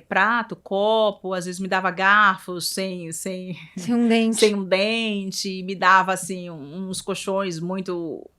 Speaker 3: prato, copo, às vezes me dava garfos sem
Speaker 2: um dente.
Speaker 3: sem um dente, me dava assim uns colchões muito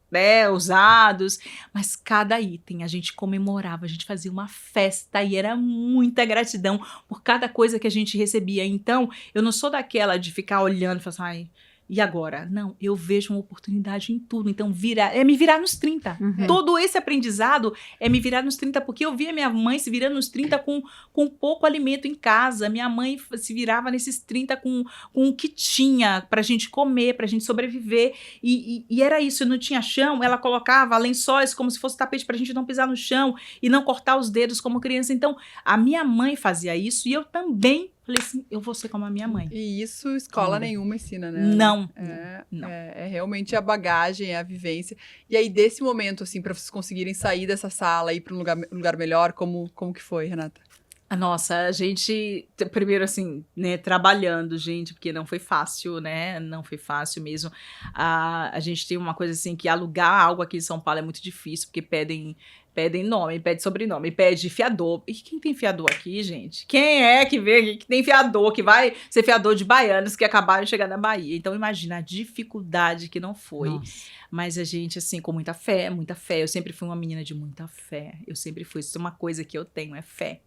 Speaker 3: usados, mas cada item a gente comemorava, a gente fazia uma festa e era muita gratidão por cada coisa que a gente recebia. Então eu não sou daquela de ficar olhando e falar assim, e agora? Não, eu vejo uma oportunidade em tudo. Então, me virar nos 30.
Speaker 2: Uhum.
Speaker 3: Todo esse aprendizado é me virar nos 30, porque eu via minha mãe se virando nos 30 com pouco alimento em casa. Minha mãe se virava nesses 30 com o que tinha pra gente comer, pra gente sobreviver. E era isso, não tinha chão, ela colocava lençóis como se fosse tapete pra gente não pisar no chão e não cortar os dedos como criança. Então, a minha mãe fazia isso e eu também falei assim, eu vou ser como a minha mãe.
Speaker 1: E isso escola nenhuma ensina, né?
Speaker 3: Não.
Speaker 1: É realmente a bagagem, é a vivência. E aí, desse momento, assim, pra vocês conseguirem sair dessa sala e ir pra um lugar melhor, como que foi, Renata?
Speaker 3: Nossa, a gente, primeiro assim, né, trabalhando, gente, porque não foi fácil, né, não foi fácil mesmo. A gente tem uma coisa assim, que alugar algo aqui em São Paulo é muito difícil, porque pedem nome, pede sobrenome, pede fiador. E quem tem fiador aqui, gente? Quem é que vê aqui que tem fiador, que vai ser fiador de baianos que acabaram de chegar na Bahia? Então, imagina a dificuldade que não foi.
Speaker 2: Nossa.
Speaker 3: Mas a gente, assim, com muita fé, muita fé. Eu sempre fui uma menina de muita fé. Eu sempre fui. Isso é uma coisa que eu tenho, é fé.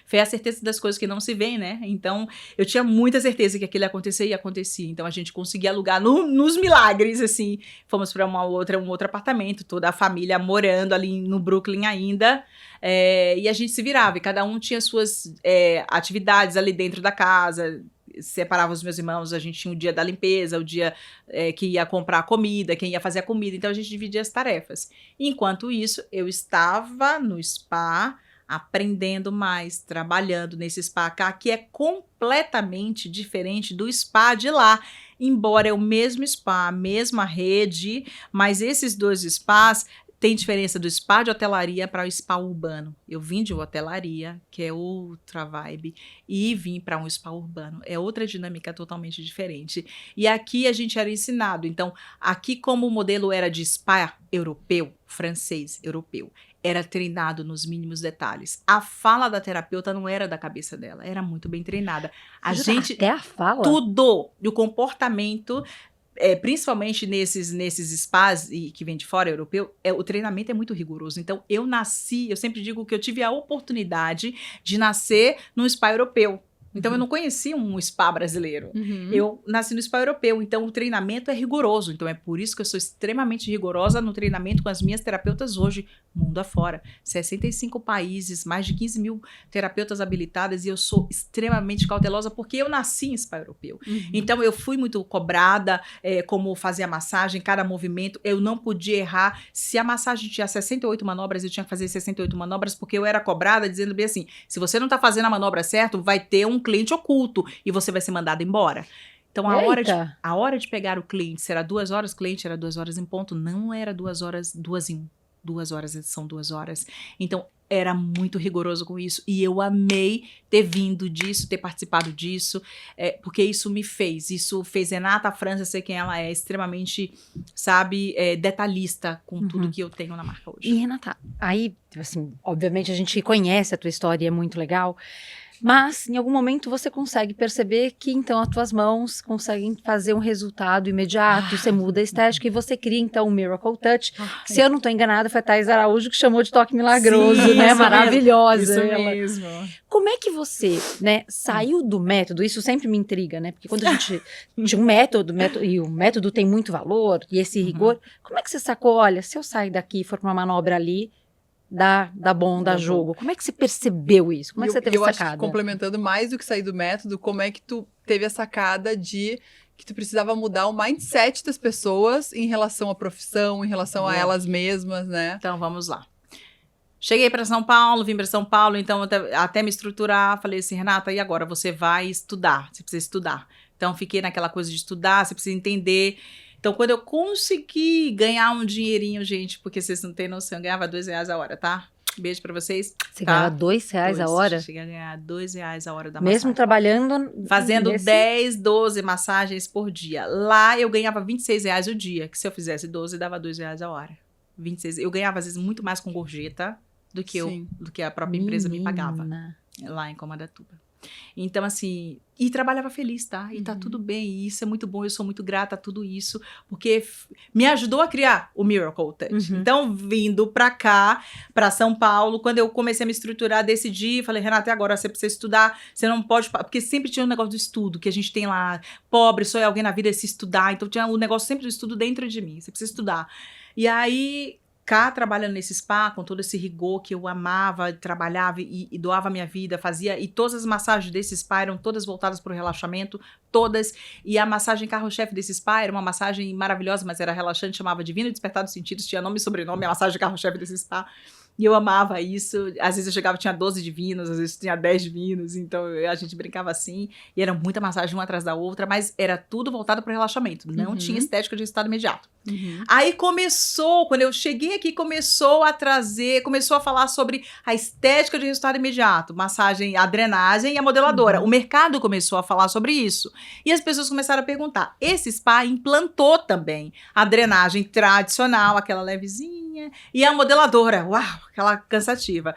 Speaker 3: Fé é a certeza das coisas que não se veem, né? Então, eu tinha muita certeza que aquilo ia acontecer e acontecia. Então, a gente conseguia alugar nos milagres, assim. Fomos para um outro apartamento, toda a família morando ali no Brooklyn ainda. E a gente se virava. E cada um tinha suas atividades ali dentro da casa. Separava os meus irmãos, a gente tinha o dia da limpeza, o dia que ia comprar a comida, quem ia fazer a comida. Então, a gente dividia as tarefas. Enquanto isso, eu estava no spa, aprendendo mais, trabalhando nesse spa cá, que é completamente diferente do spa de lá. Embora é o mesmo spa, a mesma rede, mas esses dois spas tem diferença do spa de hotelaria para o spa urbano. Eu vim de hotelaria, que é outra vibe, e vim para um spa urbano. É outra dinâmica totalmente diferente. E aqui a gente era ensinado. Então, aqui como o modelo era de spa europeu, francês, europeu, era treinado nos mínimos detalhes. A fala da terapeuta não era da cabeça dela, era muito bem treinada.
Speaker 2: Até a fala?
Speaker 3: Tudo. E o comportamento principalmente nesses spas que vem de fora, europeu, o treinamento é muito rigoroso. Então, eu sempre digo que eu tive a oportunidade de nascer num spa europeu. Então, eu não conhecia um spa brasileiro. Eu nasci no spa europeu, então o treinamento é rigoroso. Então, é por isso que eu sou extremamente rigorosa no treinamento com as minhas terapeutas hoje, mundo afora. 65 países, mais de 15 mil terapeutas habilitadas, e eu sou extremamente cautelosa porque eu nasci em spa europeu. Então, eu fui muito cobrada, como fazer a massagem, cada movimento. Eu não podia errar. Se a massagem tinha 68 manobras, eu tinha que fazer 68 manobras, porque eu era cobrada dizendo bem assim, se você não tá fazendo a manobra certa, vai ter um cliente oculto e você vai ser mandado embora. Então, a hora de pegar o cliente, se era 2 horas, o cliente era 2 horas em ponto, não era 2 horas, 2 em 1. 2 horas são 2 horas. Então, era muito rigoroso com isso. E eu amei ter vindo disso, ter participado disso, porque isso fez Renata França ser quem ela é, extremamente, sabe, detalhista com tudo que eu tenho na marca hoje.
Speaker 2: E, Renata, aí, assim, obviamente a gente conhece a tua história, é muito legal, mas em algum momento você consegue perceber que então as tuas mãos conseguem fazer um resultado imediato, você muda a estética e você cria então o Miracle Touch. Se eu não estou enganada, foi a Thais Araújo que chamou de toque milagroso,
Speaker 3: Sim,
Speaker 2: né?
Speaker 3: isso
Speaker 2: Maravilhosa.
Speaker 3: Mesmo. Isso mesmo.
Speaker 2: Como é que você, né, saiu do método? Isso sempre me intriga, né? Porque quando a gente tinha um método, e o método tem muito valor, e esse rigor, como é que você sacou, olha, se eu sair daqui e for pra uma manobra ali, dá bom, dá jogo. Como é que você percebeu isso? Como é que você teve
Speaker 1: eu
Speaker 2: sacada?
Speaker 1: Acho que, complementando mais do que sair do método, como é que tu teve a sacada de que tu precisava mudar o mindset das pessoas em relação à profissão, em relação a elas mesmas, né?
Speaker 3: Então, vamos lá. Cheguei para São Paulo, vim para São Paulo, então até me estruturar, falei assim, Renata, e agora? Você vai estudar, você precisa estudar. Então, fiquei naquela coisa de estudar, você precisa entender. Então, quando eu consegui ganhar um dinheirinho, gente, porque vocês não têm noção, eu ganhava R$2 a hora, tá? Beijo pra vocês.
Speaker 2: Você ganhava R$2 a hora?
Speaker 3: Cheguei a ganhar R$2 a hora da
Speaker 2: Mesmo
Speaker 3: massagem.
Speaker 2: trabalhando...
Speaker 3: Fazendo 10, 12 massagens por dia. Lá, eu ganhava R$26 o dia, que se eu fizesse 12, dava R$2 a hora. 26. Eu ganhava, às vezes, muito mais com gorjeta do que a própria empresa me pagava. Lá em Comandatuba. Então, assim, e trabalhava feliz, tá? E tá tudo bem, e isso é muito bom, eu sou muito grata a tudo isso, porque me ajudou a criar o Miracle Touch. Então, vindo pra cá, pra São Paulo, quando eu comecei a me estruturar, decidi, falei, Renata, agora você precisa estudar, você não pode, porque sempre tinha um negócio do estudo, que a gente tem lá, pobre, só é alguém na vida se estudar, então tinha o negócio sempre do estudo dentro de mim, você precisa estudar. E aí... cá trabalhando nesse spa, com todo esse rigor que eu amava, trabalhava e doava a minha vida, fazia, e todas as massagens desse spa eram todas voltadas para o relaxamento, todas, e a massagem carro-chefe desse spa era uma massagem maravilhosa, mas era relaxante, chamava Divino Despertar dos Sentidos, tinha nome e sobrenome, a massagem carro-chefe desse spa, e eu amava isso, às vezes eu chegava, tinha 12 divinos, às vezes tinha 10 divinos, então a gente brincava assim, e era muita massagem uma atrás da outra, mas era tudo voltado para o relaxamento, não tinha estética de resultado imediato. Aí começou, quando eu cheguei aqui, começou a falar sobre a estética de resultado imediato, massagem, a drenagem e a modeladora. O mercado começou a falar sobre isso. E as pessoas começaram a perguntar. Esse spa implantou também a drenagem tradicional, aquela levezinha, e a modeladora, uau, aquela cansativa.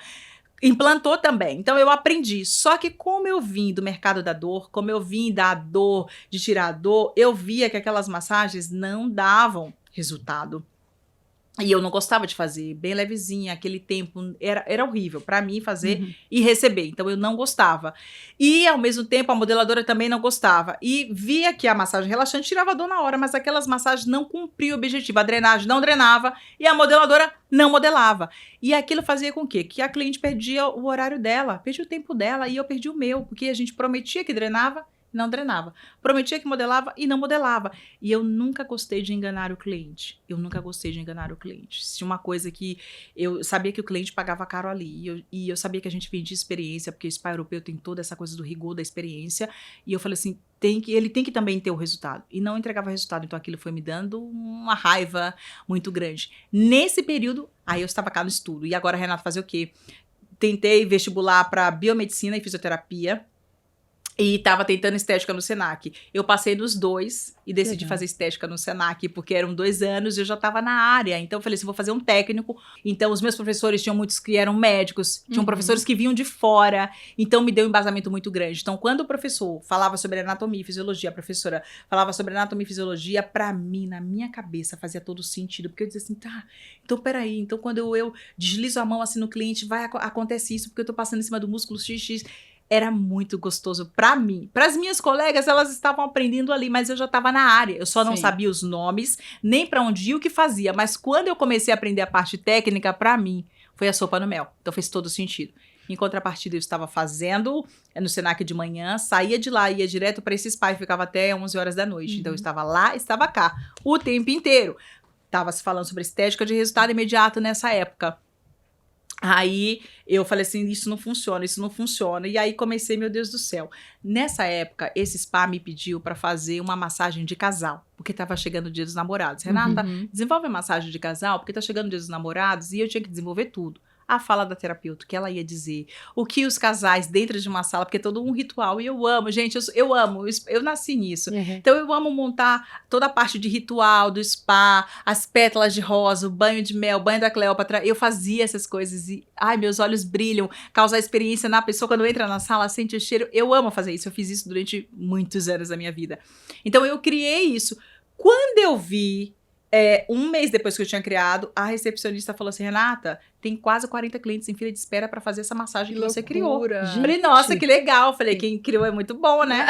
Speaker 3: Implantou também. Então, eu aprendi. Só que como eu vim do mercado da dor, como eu vim da dor, de tirar a dor, eu via que aquelas massagens não davam resultado. E eu não gostava de fazer, bem levezinha, aquele tempo, era horrível para mim fazer e receber, então eu não gostava. E, ao mesmo tempo, a modeladora também não gostava. E via que a massagem relaxante tirava dor na hora, mas aquelas massagens não cumpriam o objetivo. A drenagem não drenava e a modeladora não modelava. E aquilo fazia com quê? Que a cliente perdia o horário dela, perdia o tempo dela e eu perdi o meu, porque a gente prometia que drenava, não drenava. Prometia que modelava e não modelava. E eu nunca gostei de enganar o cliente. Se uma coisa que eu sabia que o cliente pagava caro ali. E eu sabia que a gente vendia experiência, porque o spa europeu tem toda essa coisa do rigor da experiência. E eu falei assim, ele tem que também ter o resultado. E não entregava resultado. Então aquilo foi me dando uma raiva muito grande. Nesse período, aí eu estava cá no estudo. E agora, Renata, fazer o quê? Tentei vestibular para biomedicina e fisioterapia. E tava tentando estética no Senac. Eu passei nos 2 e decidi
Speaker 2: Legal.
Speaker 3: fazer estética no Senac, porque eram 2 anos e eu já tava na área. Então eu falei assim, vou fazer um técnico. Então os meus professores tinham muitos que eram médicos, tinham professores que vinham de fora. Então me deu um embasamento muito grande. Então quando o professor falava sobre anatomia e fisiologia, a professora falava sobre anatomia e fisiologia, pra mim, na minha cabeça, fazia todo sentido. Porque eu dizia assim, tá, então peraí. Então quando eu deslizo a mão assim no cliente, acontece isso, porque eu tô passando em cima do músculo XX. Era muito gostoso pra mim. Para as minhas colegas, elas estavam aprendendo ali, mas eu já estava na área. Eu só não
Speaker 1: Sim.
Speaker 3: sabia os nomes, nem para onde ia o que fazia. Mas quando eu comecei a aprender a parte técnica, pra mim, foi a sopa no mel. Então fez todo sentido. Em contrapartida, eu estava fazendo no Senac de manhã, saía de lá, ia direto para esse spa e ficava até 11 horas da noite. Então eu estava lá, estava cá, o tempo inteiro. Estava se falando sobre estética de resultado imediato nessa época. Aí eu falei assim, isso não funciona. E aí comecei, meu Deus do céu. Nessa época, esse spa me pediu para fazer uma massagem de casal, porque tava chegando o dia dos namorados. Renata, desenvolve a massagem de casal, porque tá chegando o dia dos namorados e eu tinha que desenvolver tudo. A fala da terapeuta, o que ela ia dizer, o que os casais dentro de uma sala, porque é todo um ritual, e eu amo, gente, eu amo, eu nasci nisso. Então eu amo montar toda a parte de ritual do spa, as pétalas de rosa, o banho de mel, o banho da Cleópatra, eu fazia essas coisas e, ai, meus olhos brilham, causar experiência na pessoa, quando entra na sala, sente o cheiro, eu amo fazer isso, eu fiz isso durante muitos anos da minha vida. Então eu criei isso. Quando eu vi, um mês depois que eu tinha criado, a recepcionista falou assim, Renata, tem quase 40 clientes em fila de espera para fazer essa massagem que você criou.
Speaker 1: Gente.
Speaker 3: Falei, nossa, que legal. Falei, quem criou é muito bom, né?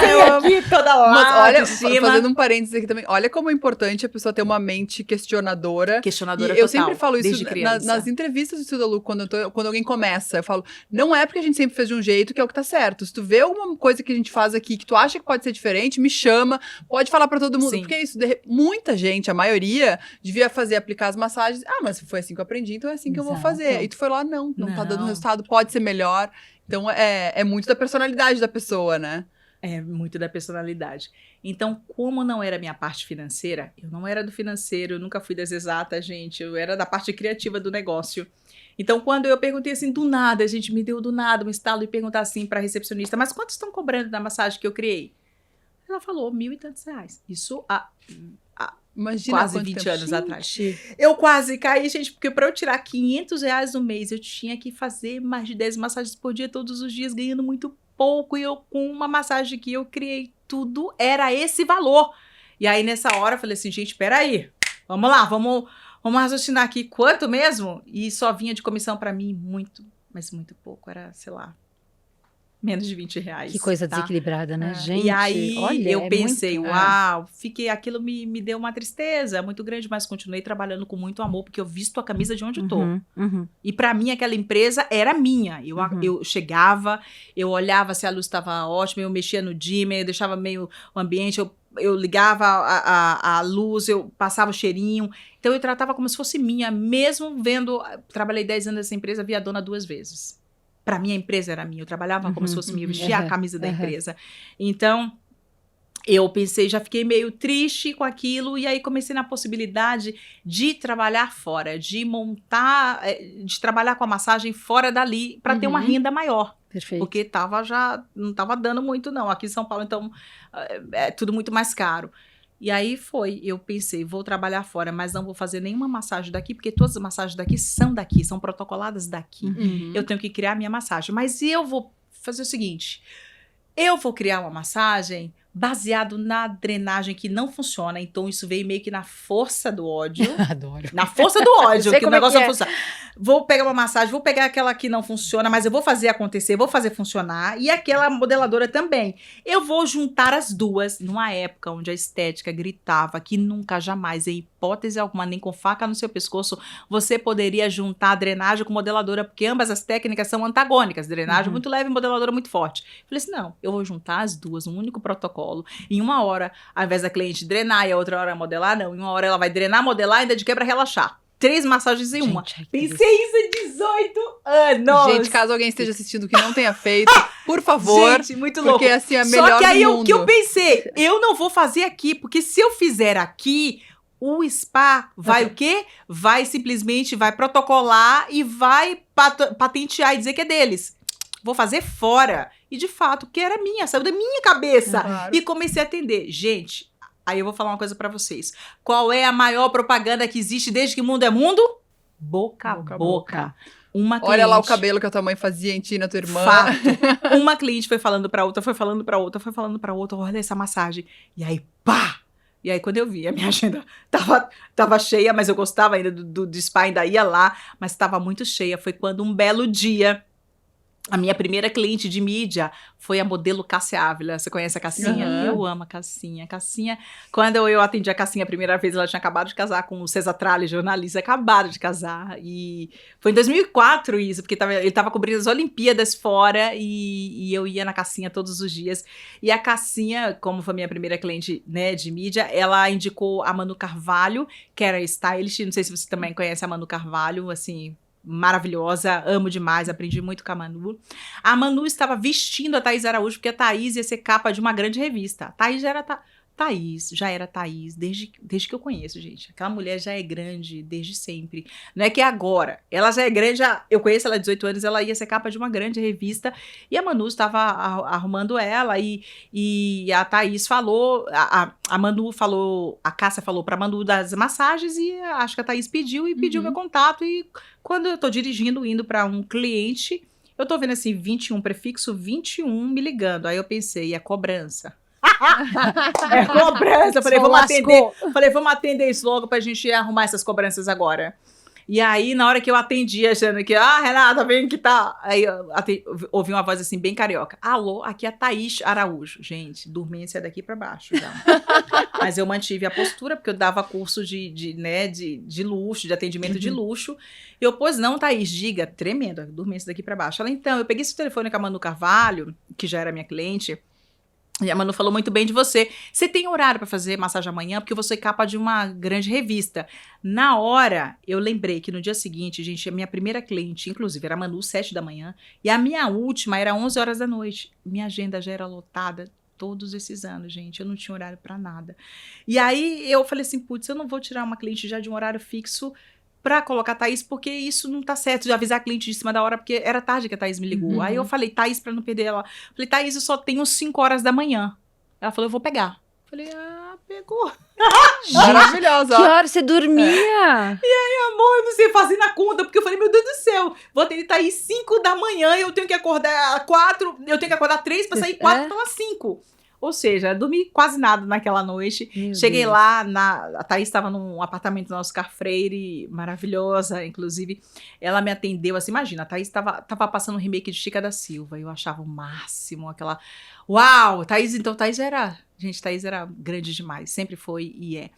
Speaker 1: Eu amo.
Speaker 3: Aqui toda lá,
Speaker 1: Mas olha,
Speaker 3: de cima.
Speaker 1: fazendo um parênteses aqui também, olha como é importante a pessoa ter uma mente questionadora.
Speaker 3: Questionadora
Speaker 1: E eu
Speaker 3: total,
Speaker 1: sempre falo isso
Speaker 3: desde criança.
Speaker 1: nas entrevistas do Estuda Lu, quando alguém começa, eu falo, não é porque a gente sempre fez de um jeito que é o que tá certo. Se tu vê alguma coisa que a gente faz aqui que tu acha que pode ser diferente, me chama, pode falar pra todo mundo.
Speaker 3: Sim.
Speaker 1: Porque é isso, muita gente, a maioria, devia aplicar as massagens. Ah, mas foi assim que eu aprendi, então é assim que eu vou
Speaker 2: Exato.
Speaker 1: fazer. E tu foi lá, não tá dando
Speaker 3: Não.
Speaker 1: resultado, pode ser melhor. Então é muito da personalidade da pessoa, né?
Speaker 3: É muito da personalidade. Então, como não era minha parte financeira, eu não era do financeiro, eu nunca fui das exatas, gente, eu era da parte criativa do negócio. Então, quando eu perguntei assim, do nada, a gente me deu do nada um estalo e perguntar assim para a recepcionista, mas quanto estão cobrando da massagem que eu criei? Ela falou, R$1.000 e tantos. Isso
Speaker 1: Imagina
Speaker 3: quase
Speaker 1: quanto
Speaker 3: 20
Speaker 1: tempo.
Speaker 3: anos atrás.
Speaker 2: Gente,
Speaker 3: Eu quase caí, gente, porque para eu tirar R$500 no mês, eu tinha que fazer mais de 10 massagens por dia, todos os dias, ganhando muito pouco. E eu, com uma massagem que eu criei, tudo era esse valor. E aí, nessa hora, eu falei assim, gente, peraí, vamos lá, vamos raciocinar aqui. Quanto mesmo? E só vinha de comissão para mim muito, mas muito pouco. Era, sei lá, menos de R$20.
Speaker 2: que coisa
Speaker 3: tá?
Speaker 2: desequilibrada, né, gente?
Speaker 3: E aí
Speaker 2: Olha,
Speaker 3: eu
Speaker 2: é
Speaker 3: pensei,
Speaker 2: muito-
Speaker 3: uau, aquilo me deu uma tristeza muito grande, mas continuei trabalhando com muito amor, porque eu visto a camisa de onde eu tô.
Speaker 2: Uhum.
Speaker 3: E pra mim aquela empresa era minha. Eu chegava, eu olhava se a luz estava ótima, eu mexia no dimmer, eu deixava meio o ambiente, eu ligava a luz, eu passava o cheirinho. Então eu tratava como se fosse minha, mesmo vendo, trabalhei 10 anos nessa empresa, vi a dona 2 vezes. Pra mim, a empresa era minha. Eu trabalhava como se fosse minha, eu vestia a camisa da empresa. Então, eu pensei, já fiquei meio triste com aquilo. E aí, comecei na possibilidade de trabalhar fora. De montar, de trabalhar com a massagem fora dali. Pra ter uma renda maior.
Speaker 2: Perfeito.
Speaker 3: Porque não estava dando muito, não. Aqui em São Paulo, então, é tudo muito mais caro. E aí eu pensei, vou trabalhar fora, mas não vou fazer nenhuma massagem daqui, porque todas as massagens daqui, são protocoladas daqui. Eu tenho que criar a minha massagem. Mas eu vou fazer o seguinte, eu vou criar uma massagem baseado na drenagem que não funciona. Então, isso veio meio que na força do ódio.
Speaker 2: Adoro.
Speaker 3: Na força do ódio,
Speaker 2: Sei
Speaker 3: que o
Speaker 2: como é
Speaker 3: negócio
Speaker 2: que
Speaker 3: não funciona. Vou pegar uma massagem, vou pegar aquela que não funciona, mas eu vou fazer acontecer, vou fazer funcionar. E aquela modeladora também. Eu vou juntar as duas numa época onde a estética gritava que nunca, jamais, em hipótese alguma, nem com faca no seu pescoço, você poderia juntar a drenagem com modeladora, porque ambas as técnicas são antagônicas. Drenagem muito leve e modeladora muito forte. Falei assim, não, eu vou juntar as duas num único protocolo. Em uma hora, ao invés da cliente drenar e a outra hora modelar, não. Em uma hora ela vai drenar, modelar e ainda de quebra relaxar. 3 massagens em uma.
Speaker 2: Gente, ai, que
Speaker 3: Pensei isso há 18 anos.
Speaker 1: Gente, caso alguém esteja assistindo que não tenha feito, por favor.
Speaker 3: Gente, muito louco.
Speaker 1: Porque assim, é a melhor
Speaker 3: Só que aí
Speaker 1: do
Speaker 3: o
Speaker 1: mundo.
Speaker 3: que eu pensei, eu não vou fazer aqui, porque se eu fizer aqui, o spa vai o quê? Vai protocolar e vai patentear e dizer que é deles. Vou fazer fora. E de fato, que era minha, saiu da minha cabeça.
Speaker 1: Claro.
Speaker 3: E comecei a atender. Gente, aí eu vou falar uma coisa pra vocês. Qual é a maior propaganda que existe desde que o mundo é mundo? Boca a
Speaker 1: Boca a
Speaker 3: boca. Uma
Speaker 1: Olha lá o
Speaker 3: cliente-
Speaker 1: cabelo que a tua mãe fazia em ti, na tua irmã.
Speaker 3: Fato. Uma cliente foi falando pra outra, foi falando pra outra, foi falando pra outra, olha essa massagem. E aí, pá! E aí, quando eu vi, a minha agenda tava cheia, mas eu gostava ainda do spa, ainda ia lá, mas estava muito cheia. Foi quando um belo dia, a minha primeira cliente de mídia foi a modelo Cássia Ávila. Você conhece a Cassinha?
Speaker 1: Aham.
Speaker 3: Eu amo a Cassinha. Cassinha, quando eu atendi a Cassinha a primeira vez, ela tinha acabado de casar com o César Tralli, jornalista, acabado de casar. E foi em 2004 isso, porque ele tava cobrindo as Olimpíadas fora e eu ia na Cassinha todos os dias. E a Cassinha, como foi minha primeira cliente, né, de mídia, ela indicou a Manu Carvalho, que era stylist. Não sei se você também conhece a Manu Carvalho, assim, maravilhosa, amo demais, aprendi muito com a Manu. A Manu estava vestindo a Thaís Araújo, porque a Thaís ia ser capa de uma grande revista. A Thaís já era Thaís, desde que eu conheço, gente. Aquela mulher já é grande desde sempre. Não é que é agora. Ela já é grande, eu conheço ela há 18 anos, ela ia ser capa de uma grande revista, e a Manu estava arrumando ela, e a Thaís falou, a Manu falou, a Cássia falou pra Manu das massagens, e acho que a Thaís pediu meu contato, e quando eu tô dirigindo, indo pra um cliente, eu tô vendo assim, 21, prefixo 21 me ligando. Aí eu pensei, é cobrança. É cobrança. Eu falei, vamos atender isso logo pra gente arrumar essas cobranças agora. E aí, na hora que eu atendi, achando que, Renata, vem que tá. Aí eu ouvi uma voz assim, bem carioca. Alô, aqui é a Thaís Araújo. Gente, dormência daqui pra baixo já. Mas eu mantive a postura, porque eu dava curso de luxo, de atendimento de luxo. E eu, pois não, Thaís, diga, tremendo, dormência daqui pra baixo. Ela, então, eu peguei esse telefone com a Manu Carvalho, que já era minha cliente, e a Manu falou muito bem de você. Você tem horário pra fazer massagem amanhã? Porque você é capa de uma grande revista. Na hora, eu lembrei que no dia seguinte, gente, a minha primeira cliente, inclusive, era a Manu, 7 da manhã. E a minha última era 11 horas da noite. Minha agenda já era lotada todos esses anos, gente. Eu não tinha horário pra nada. E aí, eu falei assim, putz, eu não vou tirar uma cliente já de um horário fixo pra colocar a Thaís, porque isso não tá certo, de avisar a cliente de cima da hora, porque era tarde que a Thaís me ligou. Aí eu falei, Thaís, pra não perder ela. Falei, Thaís, eu só tenho 5 horas da manhã. Ela falou, eu vou pegar. Falei, pegou.
Speaker 1: Maravilhosa,
Speaker 2: Que
Speaker 1: ó.
Speaker 2: hora você dormia?
Speaker 3: Amor, eu não sei fazer na conta, porque eu falei, meu Deus do céu, vou atender Thaís 5 da manhã, eu tenho que acordar 4, eu tenho que acordar 3 pra sair 4, então às 5. Ou seja, eu dormi quase nada naquela noite.
Speaker 2: Meu
Speaker 3: Cheguei
Speaker 2: Deus.
Speaker 3: lá, a Thaís estava num apartamento do Oscar Freire, maravilhosa, inclusive. Ela me atendeu, assim, imagina, a Thaís tava passando um remake de Chica da Silva, eu achava o máximo, aquela... Uau! Thaís era grande demais, sempre foi e é.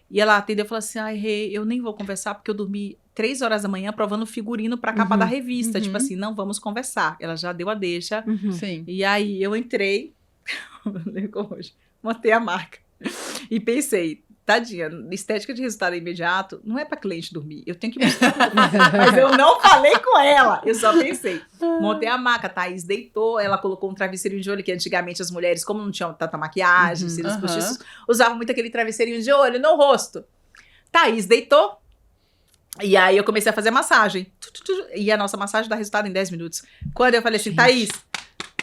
Speaker 3: E ela atendeu e falou assim, Rê, eu nem vou conversar porque eu dormi 3 horas da manhã provando figurino pra capa da revista. Tipo assim, não vamos conversar. Ela já deu a deixa.
Speaker 1: Sim.
Speaker 3: E aí eu entrei, hoje, montei a marca e pensei, tadinha, estética de resultado imediato não é pra cliente dormir, eu tenho que mostrar. Mas eu não falei com ela, eu só pensei, montei a marca, a Thaís deitou, ela colocou um travesseirinho de olho, que antigamente as mulheres, como não tinham tanta maquiagem, cílios postiços, usavam muito aquele travesseirinho de olho no rosto. Thaís deitou, e aí eu comecei a fazer massagem, e a nossa massagem dá resultado em 10 minutos. Quando eu falei assim, Thaís,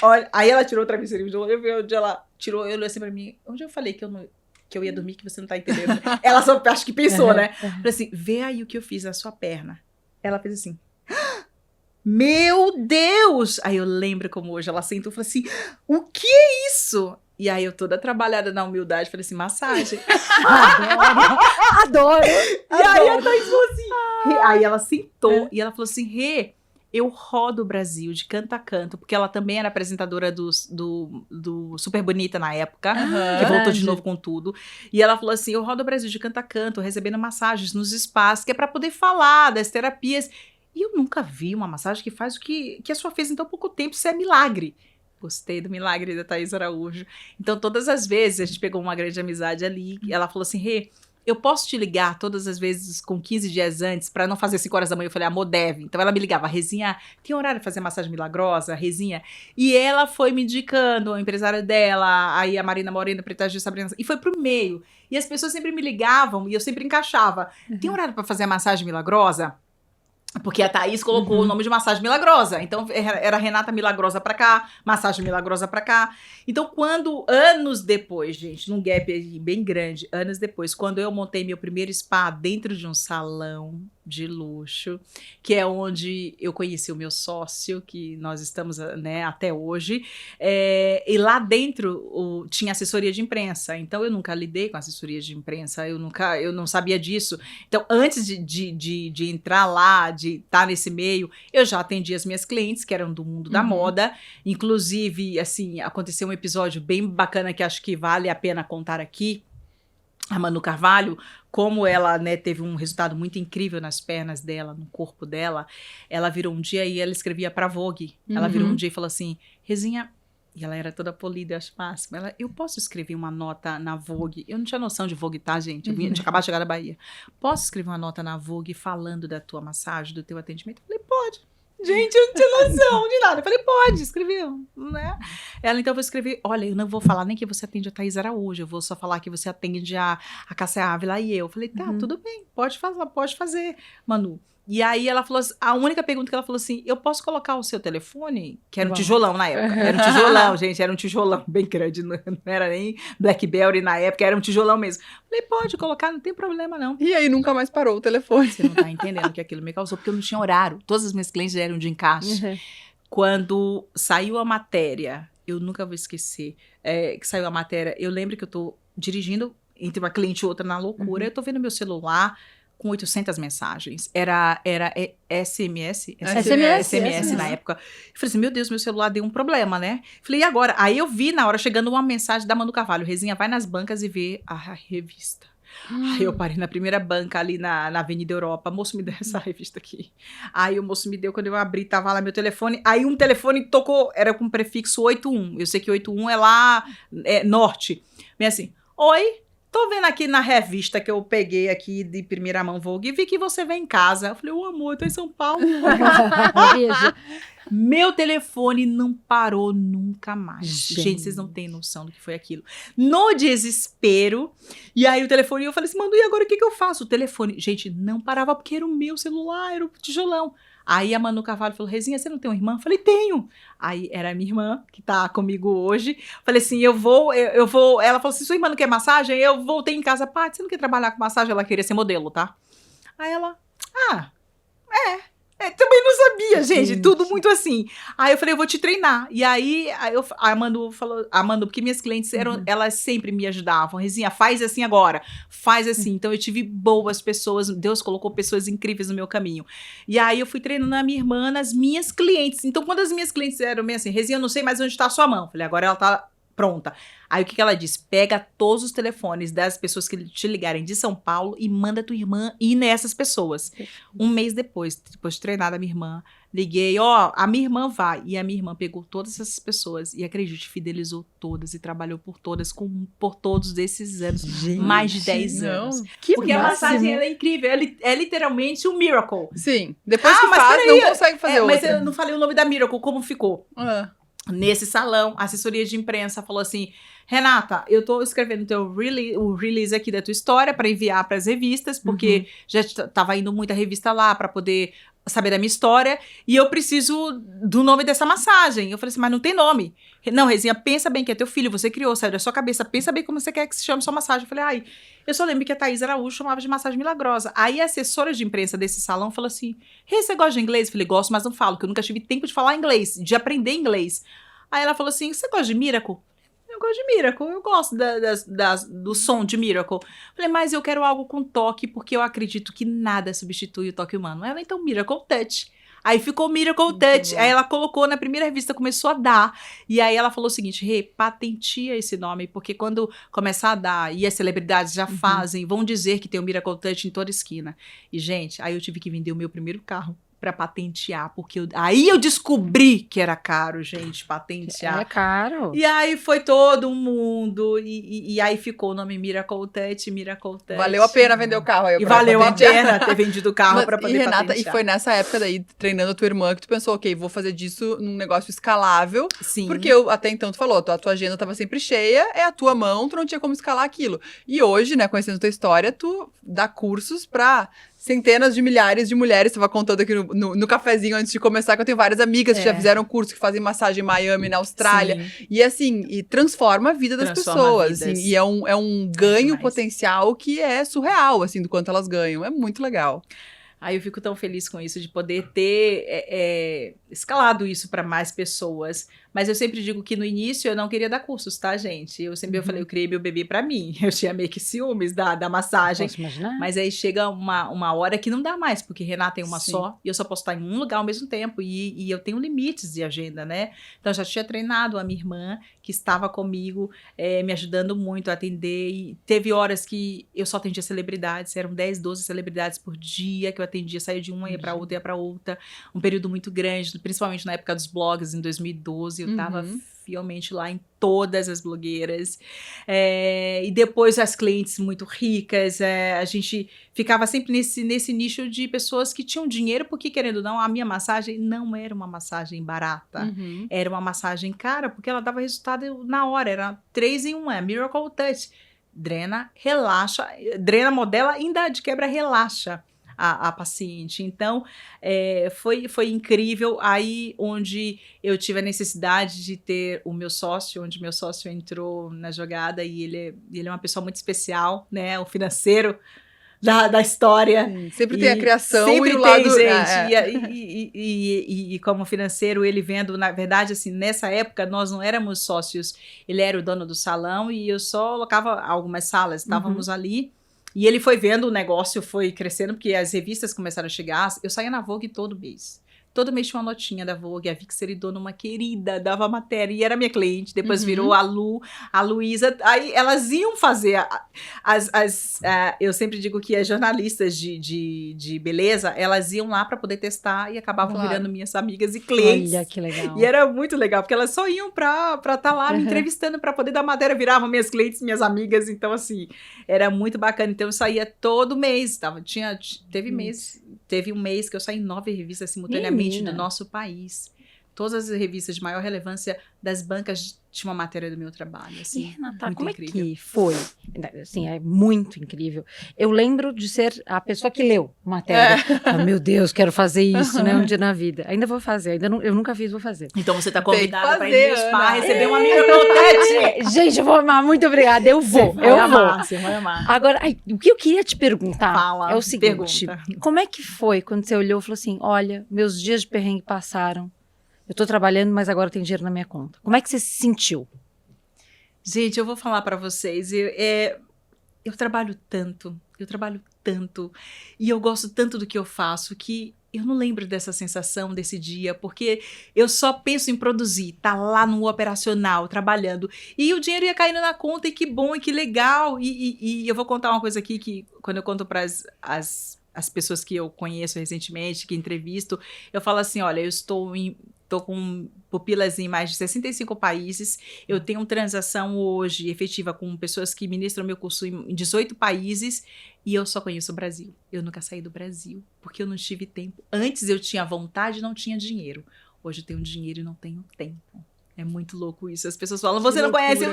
Speaker 3: olha, aí ela tirou o travesseirinho de olho, eu vi onde ela tirou, eu olhei assim pra mim, onde eu falei que eu ia dormir, que você não tá entendendo. Ela só acho que pensou, né? Falei assim, vê aí o que eu fiz na sua perna. Ela fez assim, meu Deus! Aí eu lembro como hoje ela sentou e falou assim, o que é isso? E aí eu toda trabalhada na humildade, falei assim, massagem.
Speaker 2: Adoro!
Speaker 3: E aí a Thaís falou assim, aí ela sentou e ela falou assim, Rê, eu rodo o Brasil de canto a canto, porque ela também era apresentadora do Super Bonita na época, que voltou de novo com tudo. E ela falou assim, eu rodo o Brasil de canto a canto, recebendo massagens nos espaços, que é pra poder falar das terapias. E eu nunca vi uma massagem que faz o que a sua fez em tão pouco tempo, isso é milagre. Gostei do milagre da Thaís Araújo. Então, todas as vezes, a gente pegou uma grande amizade ali, ela falou assim, Rê, eu posso te ligar todas as vezes com 15 dias antes pra não fazer 5 horas da manhã? Eu falei, amor, deve. Então ela me ligava, Rezinha, tem horário de fazer massagem milagrosa? Rezinha. E ela foi me indicando, a empresária dela, aí a Marina Moreno, Preta Gil, Sabrina, e foi pro meio. E as pessoas sempre me ligavam e eu sempre encaixava. Tem horário pra fazer a massagem milagrosa? Porque a Thaís colocou o nome de Massagem Milagrosa. Então, era Renata Milagrosa pra cá, Massagem Milagrosa pra cá. Então, anos depois, gente, num gap aí bem grande, anos depois, quando eu montei meu primeiro spa dentro de um salão de luxo, que é onde eu conheci o meu sócio, que nós estamos, né, até hoje, e lá dentro tinha assessoria de imprensa. Então, eu nunca lidei com assessoria de imprensa, eu não sabia disso. Então, antes de entrar lá, de estar nesse meio, eu já atendi as minhas clientes, que eram do mundo da moda. Inclusive, assim, aconteceu um episódio bem bacana que acho que vale a pena contar aqui. A Manu Carvalho, como ela, né, teve um resultado muito incrível nas pernas dela, no corpo dela, ela virou um dia e ela escrevia pra Vogue. Ela virou um dia e falou assim, Rezinha, e ela era toda polida, eu acho máximo. Eu posso escrever uma nota na Vogue? Eu não tinha noção de Vogue, tá, gente? Eu tinha acabado de chegar da Bahia. Posso escrever uma nota na Vogue falando da tua massagem, do teu atendimento? Eu falei, pode. Gente, eu não tinha noção de nada. Eu falei, pode, escreveu, né? Ela, então, eu vou escrever, olha, eu não vou falar nem que você atende a Thaís Araújo, eu vou só falar que você atende a Cássia Ávila e eu. Falei, tá, tudo bem, pode fazer, Manu. E aí ela falou assim, a única pergunta que ela falou assim, eu posso colocar o seu telefone? Que era um tijolão na época. Era um tijolão, gente, era um tijolão bem grande, não era nem BlackBerry na época, era um tijolão mesmo. Falei, pode colocar, não tem problema não.
Speaker 1: E aí nunca mais parou o telefone.
Speaker 3: Você não tá entendendo o que aquilo me causou, porque eu não tinha horário. Todas as minhas clientes eram de encaixe. Quando saiu a matéria, eu nunca vou esquecer, que saiu a matéria, eu lembro que eu tô dirigindo entre uma cliente e outra na loucura, eu tô vendo meu celular com 800 mensagens. Era SMS? SMS na época. Eu falei assim, meu Deus, meu celular deu um problema, né? Falei, e agora? Aí eu vi na hora chegando uma mensagem da Manu Carvalho, Rezinha, vai nas bancas e vê a revista. Aí eu parei na primeira banca ali na Avenida Europa. Moço, me deu essa revista aqui. Aí o moço me deu, quando eu abri, tava lá meu telefone. Aí um telefone tocou, era com prefixo 81. Eu sei que 81 é lá, norte. Bem assim, oi, tô vendo aqui na revista que eu peguei aqui de primeira mão Vogue e vi que você vem em casa. Eu falei, ô amor, eu tô em São Paulo.
Speaker 2: Beijo.
Speaker 3: Meu telefone não parou nunca mais. Gente, vocês não têm noção do que foi aquilo. No desespero. E aí o telefone, eu falei assim, Manu, e agora o que eu faço? O telefone, gente, não parava porque era o meu celular, era o tijolão. Aí a Manu Carvalho falou, Rezinha, você não tem uma irmã? Eu falei, tenho. Aí era a minha irmã, que tá comigo hoje. Falei assim, eu vou. Ela falou assim, sua irmã não quer massagem? Eu voltei em casa, pá, você não quer trabalhar com massagem? Ela queria ser modelo, tá? Aí ela, também não sabia, gente, tudo muito assim. Aí eu falei, eu vou te treinar. E aí a Manu falou, porque minhas clientes elas sempre me ajudavam. Rezinha, faz assim agora, faz assim. Então eu tive boas pessoas, Deus colocou pessoas incríveis no meu caminho. E aí eu fui treinando a minha irmã nas minhas clientes. Então quando as minhas clientes eram meio assim, Rezinha, eu não sei mais onde tá a sua mão. Falei, agora ela tá pronta. Aí o que ela disse? Pega todos os telefones das pessoas que te ligarem de São Paulo e manda tua irmã ir nessas pessoas. Um mês depois de treinar a minha irmã, liguei, a minha irmã vai. E a minha irmã pegou todas essas pessoas e, acredite, fidelizou todas e trabalhou por todas, por todos esses anos. Gente, mais de 10 anos. Porque a massagem, ela é incrível. É literalmente um miracle.
Speaker 1: Sim. Depois que faz, não consegue fazer outra.
Speaker 3: Mas eu não falei o nome da miracle, como ficou? Nesse salão, a assessoria de imprensa falou assim, Renata, eu tô escrevendo o release aqui da tua história para enviar para as revistas, porque já tava indo muita revista lá para poder saber da minha história, e eu preciso do nome dessa massagem. Eu falei assim, mas não tem nome. Não, Rezinha, pensa bem que é teu filho, você criou, saiu da sua cabeça, pensa bem como você quer que se chame sua massagem. Eu falei, eu só lembro que a Thaís Araújo chamava de massagem milagrosa. Aí a assessora de imprensa desse salão falou assim, você gosta de inglês? Eu falei, gosto, mas não falo, porque eu nunca tive tempo de falar inglês, de aprender inglês. Aí ela falou assim, você gosta de Miracle? Eu gosto de Miracle, eu gosto do som de Miracle. Falei, mas eu quero algo com toque, porque eu acredito que nada substitui o toque humano. Ela, então, Miracle Touch. Aí ficou Miracle Touch. Aí ela colocou na primeira revista, começou a dar. E aí ela falou o seguinte, patentia esse nome, porque quando começar a dar, e as celebridades já fazem, vão dizer que tem o Miracle Touch em toda esquina. E, gente, aí eu tive que vender o meu primeiro carro pra patentear, porque aí eu descobri que era caro, gente, patentear.
Speaker 2: É caro.
Speaker 3: E aí foi todo mundo, e aí ficou o nome Miracle Touch.
Speaker 1: Valeu a pena vender o carro aí.
Speaker 3: E
Speaker 1: pra
Speaker 3: valeu a
Speaker 1: patentear.
Speaker 3: pena ter vendido o carro
Speaker 1: Mas,
Speaker 3: pra poder
Speaker 1: e Renata,
Speaker 3: patentear.
Speaker 1: e foi nessa época daí, treinando a tua irmã, que tu pensou, ok, vou fazer disso num negócio escalável,
Speaker 3: Sim.
Speaker 1: porque até então tu falou, a tua agenda tava sempre cheia, é a tua mão, tu não tinha como escalar aquilo. E hoje, né, conhecendo tua história, tu dá cursos pra centenas de milhares de mulheres. Tava contando aqui no cafezinho antes de começar, que eu tenho várias amigas que já fizeram curso, que fazem massagem em Miami, na Austrália.
Speaker 3: Sim.
Speaker 1: E assim, e transforma a vida das
Speaker 3: Transforma
Speaker 1: pessoas.
Speaker 3: vidas.
Speaker 1: Assim, e é um ganho
Speaker 3: demais.
Speaker 1: potencial que é surreal, assim, do quanto elas ganham. É muito legal.
Speaker 3: Aí eu fico tão feliz com isso, de poder ter escalado isso para mais pessoas. Mas eu sempre digo que no início eu não queria dar cursos, tá, gente? Eu falei, eu criei meu bebê para mim. Eu tinha meio que ciúmes da massagem.
Speaker 2: Posso imaginar?
Speaker 3: Mas aí chega uma hora que não dá mais, porque Renata tem uma
Speaker 1: Sim.
Speaker 3: só, e eu só posso estar em um lugar ao mesmo tempo, e eu tenho limites de agenda, né? Então eu já tinha treinado a minha irmã, que estava comigo, me ajudando muito a atender, e teve horas que eu só atendia celebridades, eram 10, 12 celebridades por dia que eu atendia, saía de uma, ia pra outra, ia pra outra, um período muito grande, principalmente na época dos blogs, em 2012, eu tava fielmente lá em todas as blogueiras, e depois as clientes muito ricas, a gente ficava sempre nesse nicho de pessoas que tinham dinheiro, porque querendo ou não, a minha massagem não era uma massagem barata, era uma massagem cara, porque ela dava resultado na hora, era 3 em 1, Miracle Touch, drena, relaxa, drena, modela, ainda de quebra, relaxa a paciente. Então, foi incrível. Aí, onde eu tive a necessidade de ter o meu sócio, onde meu sócio entrou na jogada, e ele é uma pessoa muito especial, né? O financeiro da história.
Speaker 1: Sim, sempre tem a criação
Speaker 3: sempre
Speaker 1: e o
Speaker 3: tem,
Speaker 1: lado...
Speaker 3: gente. E como financeiro, ele vendo, na verdade, assim, nessa época, nós não éramos sócios. Ele era o dono do salão e eu só alocava algumas salas. Estávamos ali. E ele foi vendo o negócio, foi crescendo, porque as revistas começaram a chegar. Eu saía na Vogue todo mês. Todo mês tinha uma notinha da Vogue. A Vix Seridona, uma querida, dava matéria. E era minha cliente. Depois virou a Lu, a Luísa. Aí elas iam fazer eu sempre digo que as jornalistas de beleza, elas iam lá para poder testar e acabavam virando minhas amigas e clientes.
Speaker 2: Olha que legal.
Speaker 3: E era muito legal, porque elas só iam pra estar lá me entrevistando, para poder dar matéria, viravam minhas clientes, minhas amigas. Então, assim, era muito bacana. Então, eu saía todo mês. Teve um mês que eu saí em 9 revistas simultaneamente do nosso país. Todas as revistas de maior relevância das bancas tinham uma matéria do meu trabalho. Assim,
Speaker 2: e, Renata,
Speaker 3: muito
Speaker 2: como
Speaker 3: incrível.
Speaker 2: é que foi? Assim, é muito incrível. Eu lembro de ser a pessoa que leu a matéria. Meu Deus, quero fazer isso, né? Um dia na vida. Ainda vou fazer. Eu nunca fiz, vou fazer.
Speaker 3: Então você está convidada para ir
Speaker 1: fazer,
Speaker 3: no spa,
Speaker 1: Ana.
Speaker 3: receber uma amiga Touch.
Speaker 2: Gente, eu vou amar. Muito obrigada. Eu vou.
Speaker 3: Você vai amar.
Speaker 2: Agora, o que eu queria te perguntar
Speaker 3: Fala,
Speaker 2: é o seguinte.
Speaker 3: pergunta.
Speaker 2: Como é que foi quando você olhou e falou assim, olha, meus dias de perrengue passaram. Eu tô trabalhando, mas agora tem dinheiro na minha conta. Como é que você se sentiu?
Speaker 3: Gente, eu vou falar para vocês. Eu trabalho tanto, e eu gosto tanto do que eu faço, que eu não lembro dessa sensação desse dia, porque eu só penso em produzir, tá lá no operacional, trabalhando, e o dinheiro ia caindo na conta, e que bom, e que legal, e eu vou contar uma coisa aqui, que quando eu conto para as pessoas que eu conheço recentemente, que entrevisto, eu falo assim, olha, eu estou com pupilas em mais de 65 países, eu tenho transação hoje efetiva com pessoas que ministram meu curso em 18 países, e eu só conheço o Brasil. Eu nunca saí do Brasil, porque eu não tive tempo. Antes eu tinha vontade e não tinha dinheiro. Hoje eu tenho dinheiro e não tenho tempo. É muito louco isso. As pessoas falam, você não conhece?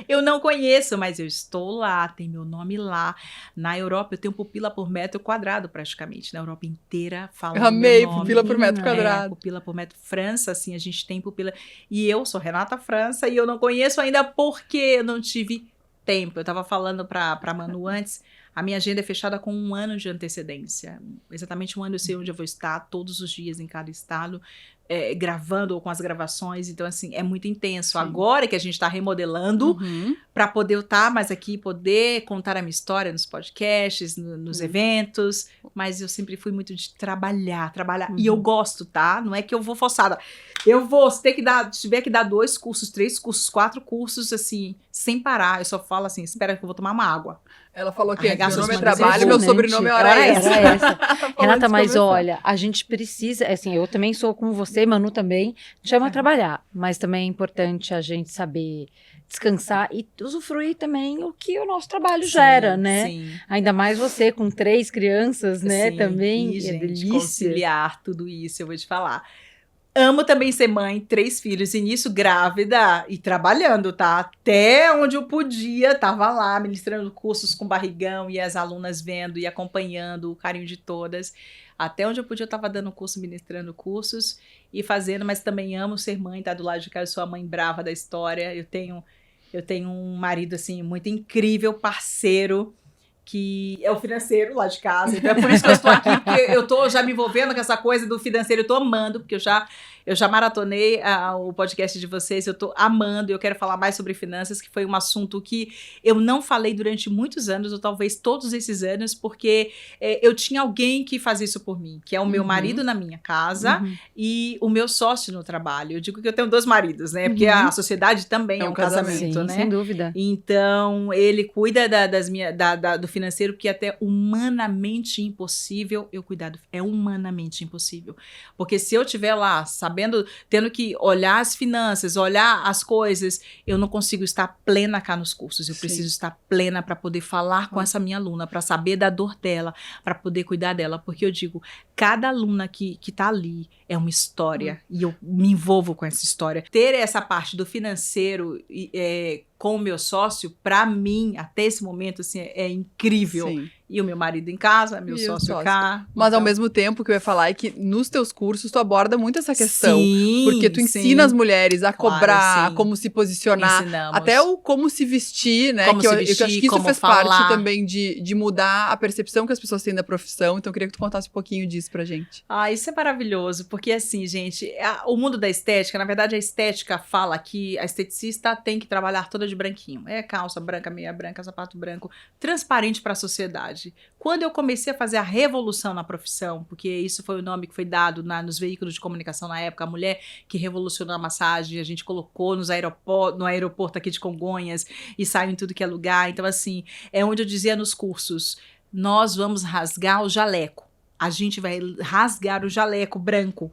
Speaker 3: Eu não conheço, mas eu estou lá, tem meu nome lá. Na Europa, eu tenho pupila por metro quadrado, praticamente. Na Europa inteira, fala
Speaker 1: Amei,
Speaker 3: meu nome.
Speaker 1: pupila por metro quadrado.
Speaker 3: Pupila por metro. França, assim, a gente tem pupila. E eu sou Renata França, e eu não conheço ainda porque eu não tive tempo. Eu estava falando para Manu antes, a minha agenda é fechada com 1 ano de antecedência. Exatamente 1 ano eu sei onde eu vou estar, todos os dias em cada estado, gravando ou com as gravações, então assim, é muito intenso. Sim. Agora que a gente está remodelando para poder estar mais aqui, poder contar a minha história nos podcasts, nos eventos, mas eu sempre fui muito de trabalhar, e eu gosto, tá? Não é que eu vou forçada. Se tiver que dar 2 cursos, 3 cursos, 4 cursos, assim, sem parar, eu só falo assim, espera que eu vou tomar uma água.
Speaker 1: Ela falou que meu nome é trabalho, meu sobrenome é hora extra.
Speaker 2: Renata, mas olha, a gente precisa, assim, eu também sou como você, Manu também, chama a trabalhar, mas também é importante a gente saber descansar e usufruir também o que o nosso trabalho gera, né? Sim. Ainda mais você com 3 crianças, né? Sim. Também,
Speaker 3: e, gente, delícia. Conciliar tudo isso, eu vou te falar. Amo também ser mãe, 3 filhos, e nisso grávida e trabalhando, tá? Até onde eu podia, tava lá ministrando cursos com barrigão e as alunas vendo e acompanhando o carinho de todas. Até onde eu podia, eu tava dando curso, ministrando cursos e fazendo, mas também amo ser mãe, tá do lado de cá, eu sou a mãe brava da história. Eu tenho um marido, assim, muito incrível, parceiro, que é o financeiro lá de casa. Então é por isso que eu estou aqui, porque eu tô já me envolvendo com essa coisa do financeiro, eu tô amando, porque eu já maratonei o podcast de vocês, eu tô amando, eu quero falar mais sobre finanças, que foi um assunto que eu não falei durante muitos anos, ou talvez todos esses anos, porque eu tinha alguém que fazia isso por mim, que é o meu marido na minha casa e o meu sócio no trabalho. Eu digo que eu tenho 2 maridos, né? Porque a sociedade também é um casamento,
Speaker 2: sim,
Speaker 3: né?
Speaker 2: Sem dúvida.
Speaker 3: Então, ele cuida do financeiro, que é até humanamente impossível eu cuidar é humanamente impossível, porque se eu estiver lá tendo que olhar as finanças, olhar as coisas, eu não consigo estar plena cá nos cursos, eu preciso estar plena para poder falar com essa minha aluna, para saber da dor dela, para poder cuidar dela, porque eu digo, cada aluna que tá ali é uma história, e eu me envolvo com essa história. Ter essa parte do financeiro com o meu sócio, para mim, até esse momento, assim, é incrível. Sim. E o meu marido em casa, meu sócio cá.
Speaker 1: Mas ao mesmo tempo, o que eu ia falar é que nos teus cursos tu aborda muito essa questão. Sim, porque tu ensina as mulheres a cobrar, como se posicionar, ensinamos. Até o como se vestir, né? Eu acho que isso fez parte também de mudar a percepção que as pessoas têm da profissão. Então eu queria que tu contasse um pouquinho disso pra gente.
Speaker 3: Isso é maravilhoso, porque assim, gente, o mundo da estética, na verdade a estética fala que a esteticista tem que trabalhar toda de branquinho. É calça branca, meia branca, sapato branco, transparente para a sociedade. Quando eu comecei a fazer a revolução na profissão, porque isso foi o nome que foi dado nos veículos de comunicação na época, a mulher que revolucionou a massagem, a gente colocou no aeroporto aqui de Congonhas e saiu em tudo que é lugar. Então, assim, é onde eu dizia nos cursos, nós vamos rasgar o jaleco. A gente vai rasgar o jaleco branco.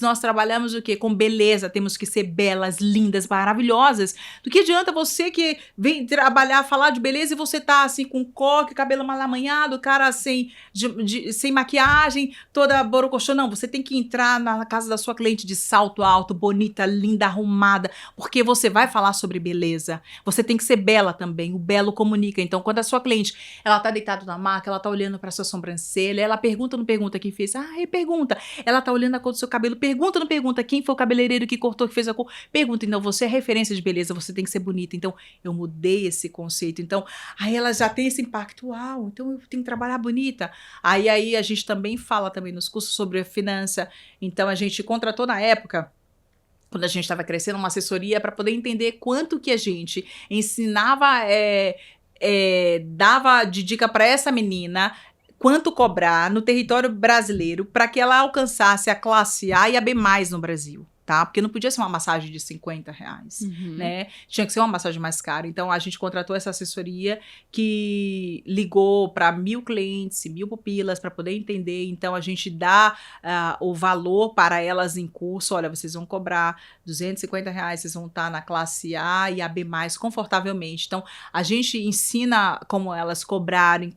Speaker 3: Nós trabalhamos o quê? Com beleza, temos que ser belas, lindas, maravilhosas. Do que adianta você que vem trabalhar, falar de beleza e você tá assim com coque, cabelo mal amanhado, cara sem maquiagem, toda borocochô. Não, você tem que entrar na casa da sua cliente de salto alto, bonita, linda, arrumada, porque você vai falar sobre beleza. Você tem que ser bela também, o belo comunica. Então, quando a sua cliente, ela tá deitada na maca, ela tá olhando pra sua sobrancelha, ela pergunta, não pergunta quem fez. Pergunta. Ela tá olhando a cor do seu cabelo. Pergunta, não pergunta quem foi o cabeleireiro que cortou, que fez a cor. Pergunta. Então, você é referência de beleza, você tem que ser bonita. Então, eu mudei esse conceito. Então, aí ela já tem esse impacto. Uau, então eu tenho que trabalhar bonita. Aí a gente também fala também nos cursos sobre a finança. Então, a gente contratou na época, quando a gente estava crescendo, uma assessoria para poder entender quanto que a gente ensinava, dava de dica para essa menina, quanto cobrar no território brasileiro para que ela alcançasse a classe A e a B+ no Brasil. Tá? Porque não podia ser uma massagem de R$50, né? Tinha que ser uma massagem mais cara. Então, a gente contratou essa assessoria que ligou para 1.000 clientes, 1.000 pupilas para poder entender. Então, a gente dá o valor para elas em curso. Olha, vocês vão cobrar R$250, vocês vão estar na classe A e a B+, confortavelmente. Então, a gente ensina como elas cobrarem,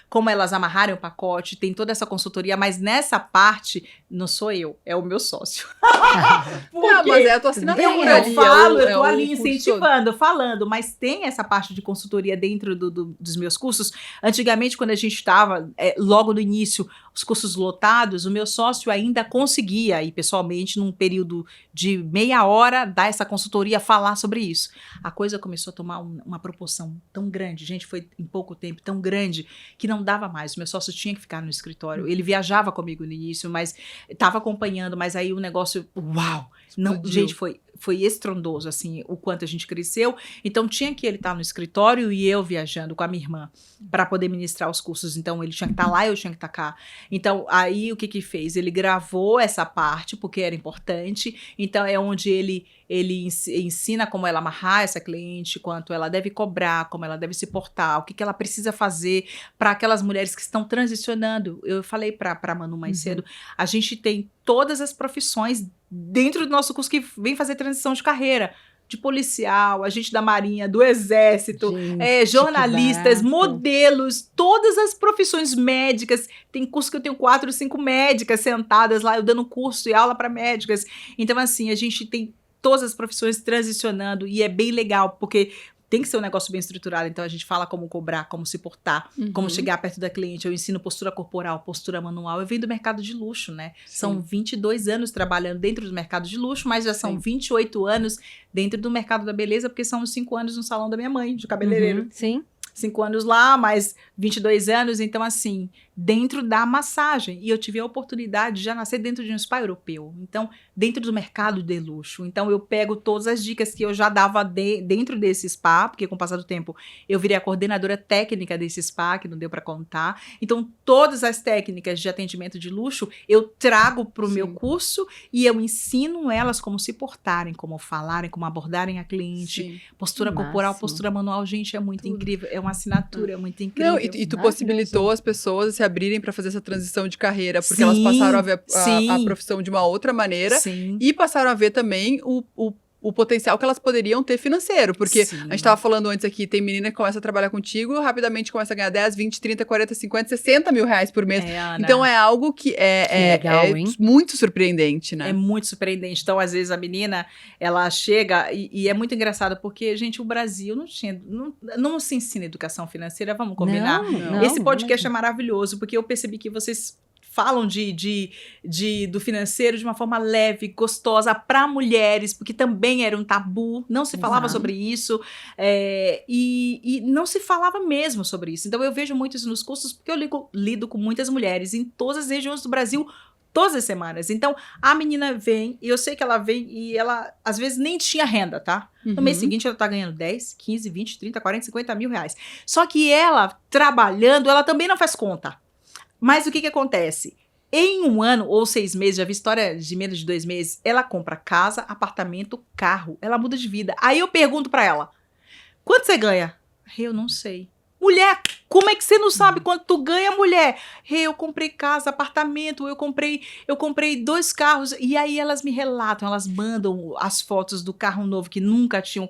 Speaker 3: como elas amarrarem o pacote, tem toda essa consultoria, mas nessa parte, não sou eu, é o meu sócio.
Speaker 1: Não, mas é a tua assinatura.
Speaker 3: Eu tô ali incentivando, falando, mas tem essa parte de consultoria dentro dos meus cursos. Antigamente, quando a gente estava, logo no início, os cursos lotados, o meu sócio ainda conseguia ir pessoalmente num período de meia hora, dar essa consultoria, falar sobre isso. A coisa começou a tomar uma proporção tão grande, gente, foi em pouco tempo tão grande, que não dava mais. O meu sócio tinha que ficar no escritório. Ele viajava comigo no início, mas estava acompanhando, mas aí o negócio, uau! Não, gente, foi estrondoso, assim, o quanto a gente cresceu. Então, tinha que ele estar no escritório e eu viajando com a minha irmã para poder ministrar os cursos. Então, ele tinha que estar lá e eu tinha que estar cá. Então, aí, o que fez? Ele gravou essa parte, porque era importante. Então, é onde ele ensina como ela amarrar essa cliente, quanto ela deve cobrar, como ela deve se portar, o que ela precisa fazer para aquelas mulheres que estão transicionando. Eu falei para a Manu mais cedo, a gente tem todas as profissões dentro do nosso curso que vem fazer transição de carreira. De policial, agente da Marinha, do Exército, jornalistas, modelos, todas as profissões médicas. Tem curso que eu tenho 4 ou 5 médicas sentadas lá, eu dando curso e aula para médicas. Então, assim, a gente tem todas as profissões transicionando e é bem legal, porque tem que ser um negócio bem estruturado. Então, a gente fala como cobrar, como se portar, como chegar perto da cliente. Eu ensino postura corporal, postura manual. Eu venho do mercado de luxo, né? Sim. São 22 anos trabalhando dentro do mercado de luxo, mas já são 28 anos dentro do mercado da beleza, porque são os 5 anos no salão da minha mãe, de cabeleireiro.
Speaker 2: Sim.
Speaker 3: 5 anos lá, mais 22 anos. Então, assim, dentro da massagem. E eu tive a oportunidade de já nascer dentro de um spa europeu. Então, dentro do mercado de luxo. Então, eu pego todas as dicas que eu já dava dentro desse spa, porque com o passar do tempo, eu virei a coordenadora técnica desse spa, que não deu para contar. Então, todas as técnicas de atendimento de luxo, eu trago para o meu curso e eu ensino elas como se portarem, como falarem, como abordarem a cliente. Sim. Postura corporal, postura manual, gente, é muito incrível. É uma assinatura muito incrível.
Speaker 1: Não, e tu possibilitou as pessoas se abrirem para fazer essa transição de carreira, porque elas passaram a ver a profissão de uma outra maneira e passaram a ver também o potencial que elas poderiam ter financeiro, porque a gente estava falando antes aqui, tem menina que começa a trabalhar contigo, rapidamente começa a ganhar 10, 20, 30, 40, 50, 60 mil reais por mês. Então é algo que é muito surpreendente, né?
Speaker 3: É muito surpreendente. Então, às vezes, a menina, ela chega e é muito engraçado, porque, gente, o Brasil não se ensina educação financeira, vamos combinar?
Speaker 2: Não,
Speaker 3: esse podcast é maravilhoso, porque eu percebi que vocês falam do financeiro de uma forma leve, gostosa, para mulheres, porque também era um tabu, não se falava sobre isso, e não se falava mesmo sobre isso. Então, eu vejo muito isso nos cursos, porque eu lido com muitas mulheres em todas as regiões do Brasil, todas as semanas. Então, a menina vem, e eu sei que ela vem, e ela, às vezes, nem tinha renda, tá? No mês seguinte, ela tá ganhando 10, 15, 20, 30, 40, 50 mil reais. Só que ela, trabalhando, ela também não faz conta. Mas o que acontece? Em 1 ano ou 6 meses, já vi história de menos de 2 meses, ela compra casa, apartamento, carro. Ela muda de vida. Aí eu pergunto pra ela, quanto você ganha? Eu não sei. Mulher, como é que você não sabe quanto tu ganha, mulher? Eu comprei casa, apartamento, eu comprei 2 carros. E aí elas me relatam, elas mandam as fotos do carro novo que nunca tinham.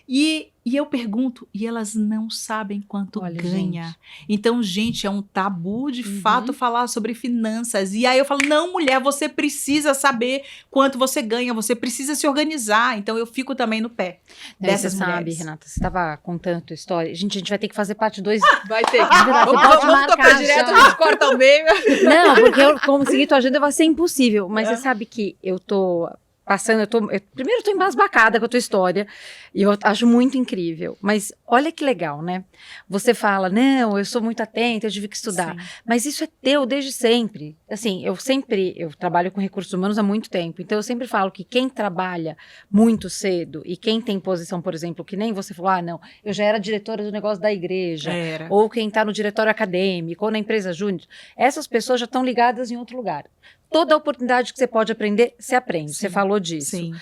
Speaker 3: E eu pergunto, e elas não sabem quanto ganha. Gente. Então, gente, é um tabu de fato falar sobre finanças. E aí eu falo, não, mulher, você precisa saber quanto você ganha, você precisa se organizar. Então, eu fico também no pé dessas mulheres.
Speaker 2: Sabe, Renata, você estava contando a tua história. Gente, a gente vai ter que fazer parte 2.
Speaker 1: Vai ter. Vamos tocar direto, a gente corta ao meio.
Speaker 2: Não, porque eu conseguir tua agenda vai ser impossível. Mas você sabe que eu tô passando, primeiro eu tô embasbacada com a tua história, e eu acho muito incrível, mas olha que legal, né? Você fala, não, eu sou muito atenta, eu tive que estudar, mas isso é teu desde sempre. Assim, eu trabalho com recursos humanos há muito tempo, então eu sempre falo que quem trabalha muito cedo, e quem tem posição, por exemplo, que nem você falou, não, eu já era diretora do negócio da igreja, ou quem tá no diretório acadêmico, ou na empresa júnior, essas pessoas já estão ligadas em outro lugar. Toda oportunidade que você pode aprender, você aprende. Você falou disso. Sim.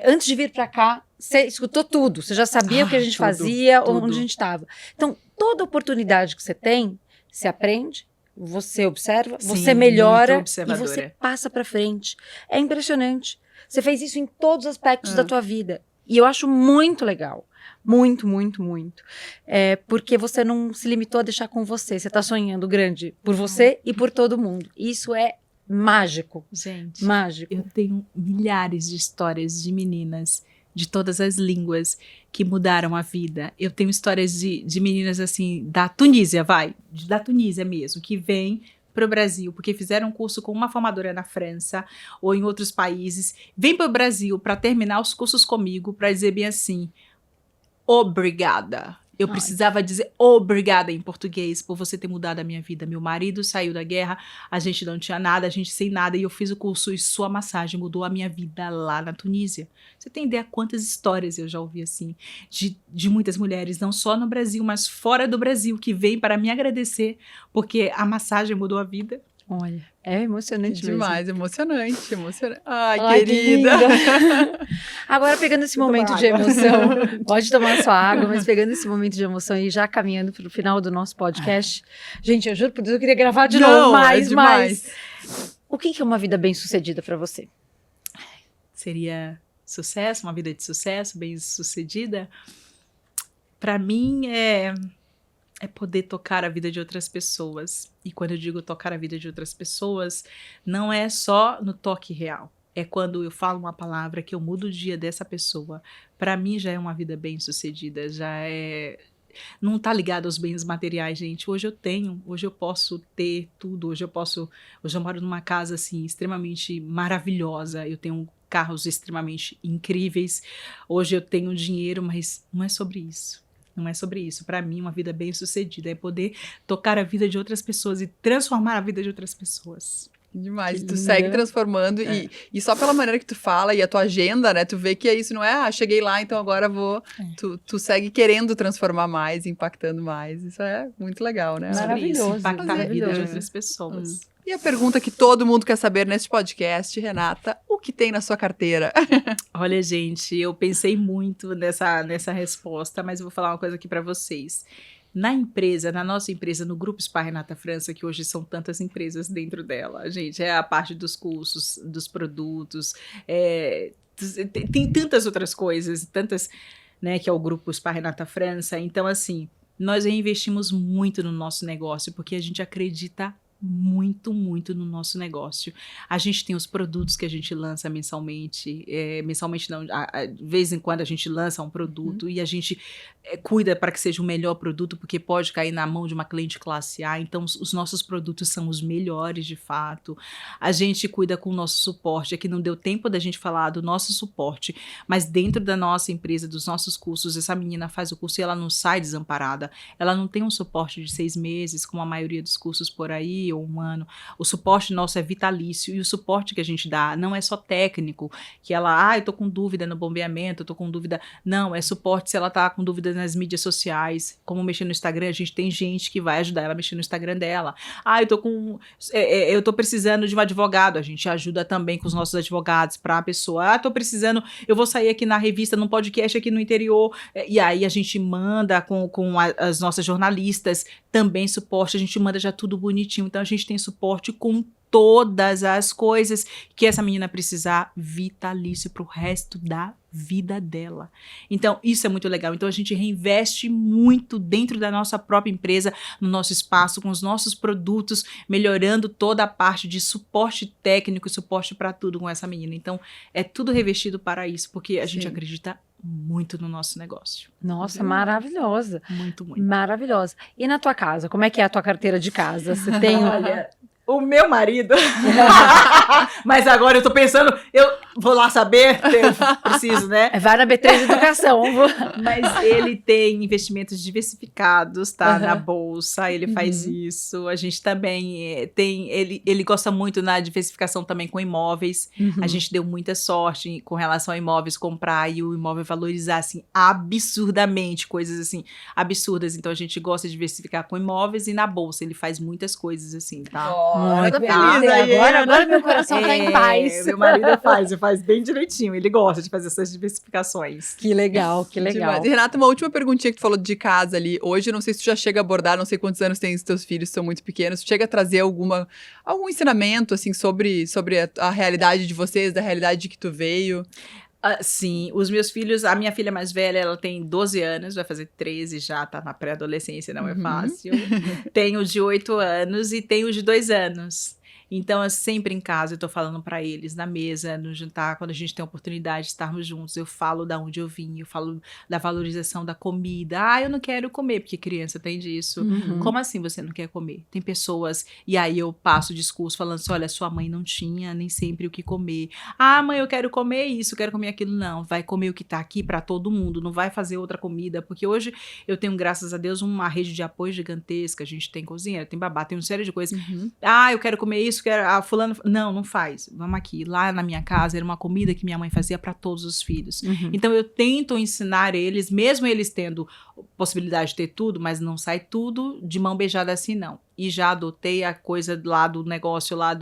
Speaker 2: Antes de vir para cá, você escutou tudo. Você já sabia o que a gente fazia, onde a gente estava. Então, toda oportunidade que você tem, você aprende, você observa, você melhora e você passa para frente. É impressionante. Você fez isso em todos os aspectos da tua vida. E eu acho muito legal. Muito, muito, muito. Porque você não se limitou a deixar com você. Você está sonhando grande por você e por todo mundo. Isso é mágico. Gente, mágico.
Speaker 3: Eu tenho milhares de histórias de meninas de todas as línguas que mudaram a vida. Eu tenho histórias de meninas assim, da Tunísia, da Tunísia mesmo, que vêm para o Brasil, porque fizeram um curso com uma formadora na França ou em outros países, vêm para o Brasil para terminar os cursos comigo, para dizer bem assim, obrigada. Eu precisava dizer obrigada em português por você ter mudado a minha vida. Meu marido saiu da guerra, a gente não tinha nada, a gente sem nada, e eu fiz o curso e sua massagem mudou a minha vida lá na Tunísia. Você tem ideia quantas histórias eu já ouvi assim, de muitas mulheres, não só no Brasil, mas fora do Brasil, que vêm para me agradecer porque a massagem mudou a vida.
Speaker 2: Olha, é emocionante mesmo.
Speaker 1: Demais, emocionante. Ai,
Speaker 2: Ai, que
Speaker 1: querida.
Speaker 2: linda. Agora, pegando esse momento de emoção, pode tomar sua água, mas pegando esse momento de emoção e já caminhando para o final do nosso podcast. Gente, eu juro por Deus, eu queria gravar de novo, mais. O que é uma vida bem-sucedida para você?
Speaker 3: Seria sucesso, uma vida de sucesso, bem-sucedida? Para mim, é poder tocar a vida de outras pessoas. E quando eu digo tocar a vida de outras pessoas, não é só no toque real. É quando eu falo uma palavra que eu mudo o dia dessa pessoa. Para mim já é uma vida bem-sucedida, não tá ligado aos bens materiais, gente. Hoje eu posso ter tudo, hoje eu moro numa casa assim extremamente maravilhosa, eu tenho carros extremamente incríveis. Hoje eu tenho dinheiro, mas não é sobre isso. Não é sobre isso. Para mim, uma vida bem-sucedida é poder tocar a vida de outras pessoas e transformar a vida de outras pessoas.
Speaker 1: Demais, tu segue transformando e só pela maneira que tu fala e a tua agenda, né, tu vê que isso não é, cheguei lá, então agora vou, tu segue querendo transformar mais, impactando mais, isso é muito legal, né?
Speaker 2: Maravilhoso.
Speaker 3: Impactar a vida de outras pessoas.
Speaker 1: E a pergunta que todo mundo quer saber neste podcast, Renata, o que tem na sua carteira?
Speaker 3: Olha, gente, eu pensei muito nessa resposta, mas eu vou falar uma coisa aqui para vocês. Na nossa empresa, no Grupo Spa Renata França, que hoje são tantas empresas dentro dela, gente, é a parte dos cursos, dos produtos, tem tantas outras coisas, tantas, né, que é o Grupo Spa Renata França. Então, assim, nós reinvestimos muito no nosso negócio, porque a gente acredita muito, muito no nosso negócio. A gente tem os produtos que a gente lança mensalmente, mensalmente não, de vez em quando a gente lança um produto e a gente cuida para que seja o melhor produto, porque pode cair na mão de uma cliente classe A, então os nossos produtos são os melhores de fato. A gente cuida com o nosso suporte, aqui não deu tempo da gente falar do nosso suporte, mas dentro da nossa empresa, dos nossos cursos, essa menina faz o curso e ela não sai desamparada, ela não tem um suporte de 6 meses, como a maioria dos cursos por aí, ou 1 ano. O suporte nosso é vitalício e o suporte que a gente dá não é só técnico, que ela, eu tô com dúvida no bombeamento, eu tô com dúvida, não, é suporte se ela tá com dúvidas nas mídias sociais, como mexer no Instagram, a gente tem gente que vai ajudar ela a mexer no Instagram dela. Eu tô precisando de um advogado, a gente ajuda também com os nossos advogados para a pessoa, tô precisando, eu vou sair aqui na revista, num podcast aqui no interior, e aí a gente manda com as nossas jornalistas também suporte, a gente manda já tudo bonitinho, então a gente tem suporte com todas as coisas que essa menina precisar, vitalício pro resto da vida dela. Então, isso é muito legal. Então, a gente reinveste muito dentro da nossa própria empresa, no nosso espaço, com os nossos produtos, melhorando toda a parte de suporte técnico, suporte para tudo com essa menina. Então, é tudo revestido para isso, porque a gente acredita muito no nosso negócio.
Speaker 2: Nossa, maravilhosa.
Speaker 3: Muito, muito.
Speaker 2: Maravilhosa. E na tua casa, como é que é a tua carteira de casa? Você tem...
Speaker 3: Olha, o meu marido... Mas agora eu tô pensando, eu vou lá saber, preciso, né?
Speaker 2: Vai na B3 Educação.
Speaker 3: Mas ele tem investimentos diversificados, tá? Na bolsa, ele faz isso. A gente também tem... Ele gosta muito na diversificação também com imóveis. A gente deu muita sorte com relação a imóveis, comprar e o imóvel valorizar, assim, absurdamente. Coisas, assim, absurdas. Então, a gente gosta de diversificar com imóveis e na bolsa. Ele faz muitas coisas, assim, tá?
Speaker 2: Muito
Speaker 1: feliz
Speaker 2: aí, agora meu coração tá em paz.
Speaker 3: Meu marido faz bem direitinho. Ele gosta de fazer essas diversificações.
Speaker 2: Que legal, que legal.
Speaker 1: Demais. E, Renata, uma última perguntinha que tu falou de casa ali. Hoje, não sei se tu já chega a abordar, não sei quantos anos tem os teus filhos, são muito pequenos. Tu chega a trazer algum ensinamento, assim, sobre a realidade de vocês, da realidade que tu veio?
Speaker 3: Sim, os meus filhos, a minha filha mais velha, ela tem 12 anos, vai fazer 13 já, tá na pré-adolescência, não é fácil. Tenho o de 8 anos e tenho o de 2 anos. Então, é sempre em casa, eu tô falando pra eles, na mesa, no jantar, quando a gente tem a oportunidade de estarmos juntos, eu falo da onde eu vim, eu falo da valorização da comida. Ah, eu não quero comer, porque criança tem disso.
Speaker 2: Uhum.
Speaker 3: Como assim você não quer comer? Tem pessoas, e aí eu passo o discurso falando assim, olha, sua mãe não tinha nem sempre o que comer. Ah, mãe, eu quero comer isso, eu quero comer aquilo. Não, vai comer o que tá aqui pra todo mundo, não vai fazer outra comida, porque hoje eu tenho, graças a Deus, uma rede de apoio gigantesca, a gente tem cozinheira, tem babá, tem uma série de coisas. Ah, eu quero comer isso, quero... Ah, fulano... Não faz. Vamos aqui. Lá na minha casa era uma comida que minha mãe fazia para todos os filhos.
Speaker 2: Uhum.
Speaker 3: Então eu tento ensinar eles, mesmo eles tendo possibilidade de ter tudo, mas não sai tudo de mão beijada assim, não. E já adotei a coisa lá do negócio lá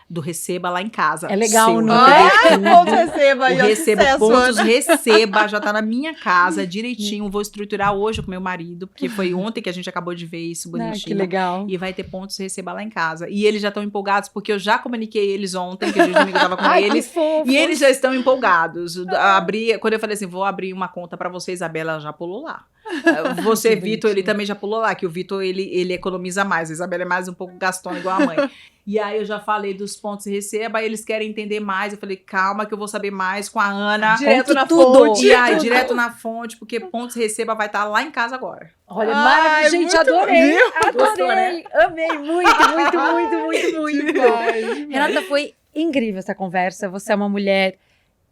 Speaker 3: do receba lá em casa.
Speaker 2: É legal,
Speaker 3: Seu,
Speaker 2: não
Speaker 3: já peguei tudo.
Speaker 1: Pontos receba aí,
Speaker 3: O
Speaker 1: ó,
Speaker 3: receba,
Speaker 1: sucesso,
Speaker 3: pontos
Speaker 1: Ana.
Speaker 3: receba, já tá na minha casa direitinho. Vou estruturar hoje com meu marido, porque foi ontem que a gente acabou de ver isso
Speaker 2: Ah,
Speaker 3: bonitinho.
Speaker 2: que legal.
Speaker 3: E vai ter pontos receba lá em casa. E eles já estão empolgados, porque eu já comuniquei eles ontem, que a gente domingo eu tava com
Speaker 2: Ai,
Speaker 3: eles.
Speaker 2: que fofo.
Speaker 3: E eles já estão empolgados. Quando eu falei assim, vou abrir uma conta pra você, Isabela, ela já pulou lá. Você,
Speaker 2: Que
Speaker 3: Vitor, ele
Speaker 2: bonitinho.
Speaker 3: também já pulou lá, que o Vitor, ele economiza mais. A Isabela é mais um pouco gastona igual a mãe. E aí eu já falei dos pontos receba, eles querem entender mais. Eu falei, calma que eu vou saber mais com a Ana.
Speaker 1: Direto
Speaker 2: Conte
Speaker 1: na
Speaker 2: tudo.
Speaker 1: fonte.
Speaker 3: E aí, direto na fonte, porque pontos receba vai estar lá em casa agora.
Speaker 2: Olha,
Speaker 1: Ai,
Speaker 2: maravilhoso, gente,
Speaker 1: muito
Speaker 2: adorei.
Speaker 1: viu?
Speaker 3: Gostou,
Speaker 2: Adorei. Amei muito.
Speaker 1: Demais.
Speaker 2: Renata, foi incrível essa conversa. Você é uma mulher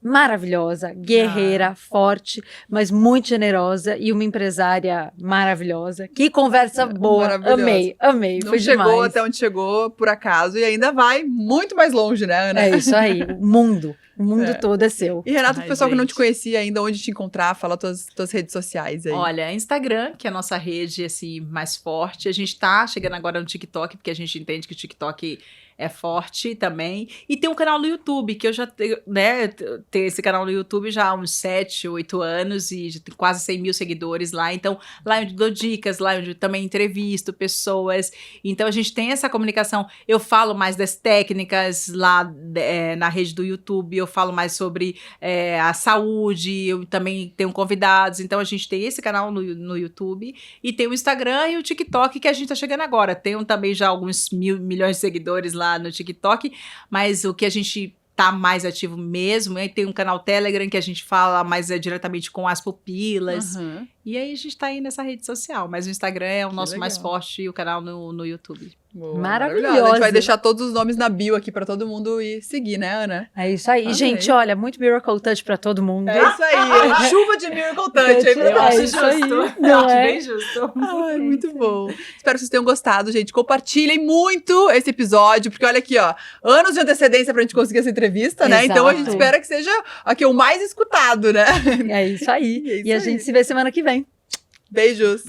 Speaker 2: maravilhosa, guerreira, forte, mas muito generosa e uma empresária maravilhosa. Que conversa boa.
Speaker 1: Maravilhosa.
Speaker 2: Amei.
Speaker 1: Não
Speaker 2: Foi
Speaker 1: chegou
Speaker 2: demais.
Speaker 1: até onde chegou, por acaso, e ainda vai muito mais longe, né, Ana?
Speaker 2: É isso aí. O mundo
Speaker 1: É.
Speaker 2: todo é seu.
Speaker 1: E Renato,
Speaker 3: Ai,
Speaker 1: o pessoal que não te
Speaker 3: gente.
Speaker 1: conhecia ainda, onde te encontrar, fala tuas redes sociais aí.
Speaker 3: Olha, Instagram, que é a nossa rede assim, mais forte. A gente tá chegando agora no TikTok, porque a gente entende que o TikTok é forte também. E tem um canal no YouTube, que eu já tenho, né? Tenho esse canal no YouTube já há uns 7, 8 anos e já tem quase 100 mil seguidores lá. Então, lá onde dou dicas, lá onde também entrevisto pessoas. Então, a gente tem essa comunicação. Eu falo mais das técnicas lá na rede do YouTube, eu falo mais sobre a saúde, eu também tenho convidados. Então, a gente tem esse canal no YouTube e tem o Instagram e o TikTok, que a gente tá chegando agora. Tem também já alguns milhões de seguidores lá no TikTok, mas o que a gente tá mais ativo mesmo, aí tem um canal Telegram que a gente fala mais diretamente com as pupilas,
Speaker 1: Aham.
Speaker 3: e aí a gente tá aí nessa rede social, mas o Instagram é o
Speaker 1: Que
Speaker 3: nosso mais
Speaker 1: legal.
Speaker 3: forte e o canal no YouTube.
Speaker 1: Boa,
Speaker 2: Maravilhosa.
Speaker 1: maravilhosa. A gente vai deixar todos os nomes na bio aqui pra todo mundo ir seguir, né, Ana?
Speaker 2: É isso aí.
Speaker 1: Amei.
Speaker 2: Gente, olha, muito Miracle Touch pra todo mundo.
Speaker 1: É isso aí. Chuva de Miracle Touch aí pra
Speaker 2: É
Speaker 1: nós.
Speaker 2: isso aí,
Speaker 3: eu
Speaker 2: não
Speaker 3: acho
Speaker 2: é?
Speaker 3: bem justo.
Speaker 1: Ai, muito bom. Espero que vocês tenham gostado, gente. Compartilhem muito esse episódio, porque olha aqui, ó, anos de antecedência pra gente conseguir essa entrevista, né? Então a gente
Speaker 2: Exato.
Speaker 1: espera que seja aqui o mais escutado, né?
Speaker 2: É isso aí.
Speaker 1: É isso
Speaker 2: E a
Speaker 1: aí.
Speaker 2: gente se vê semana que vem.
Speaker 1: Beijos.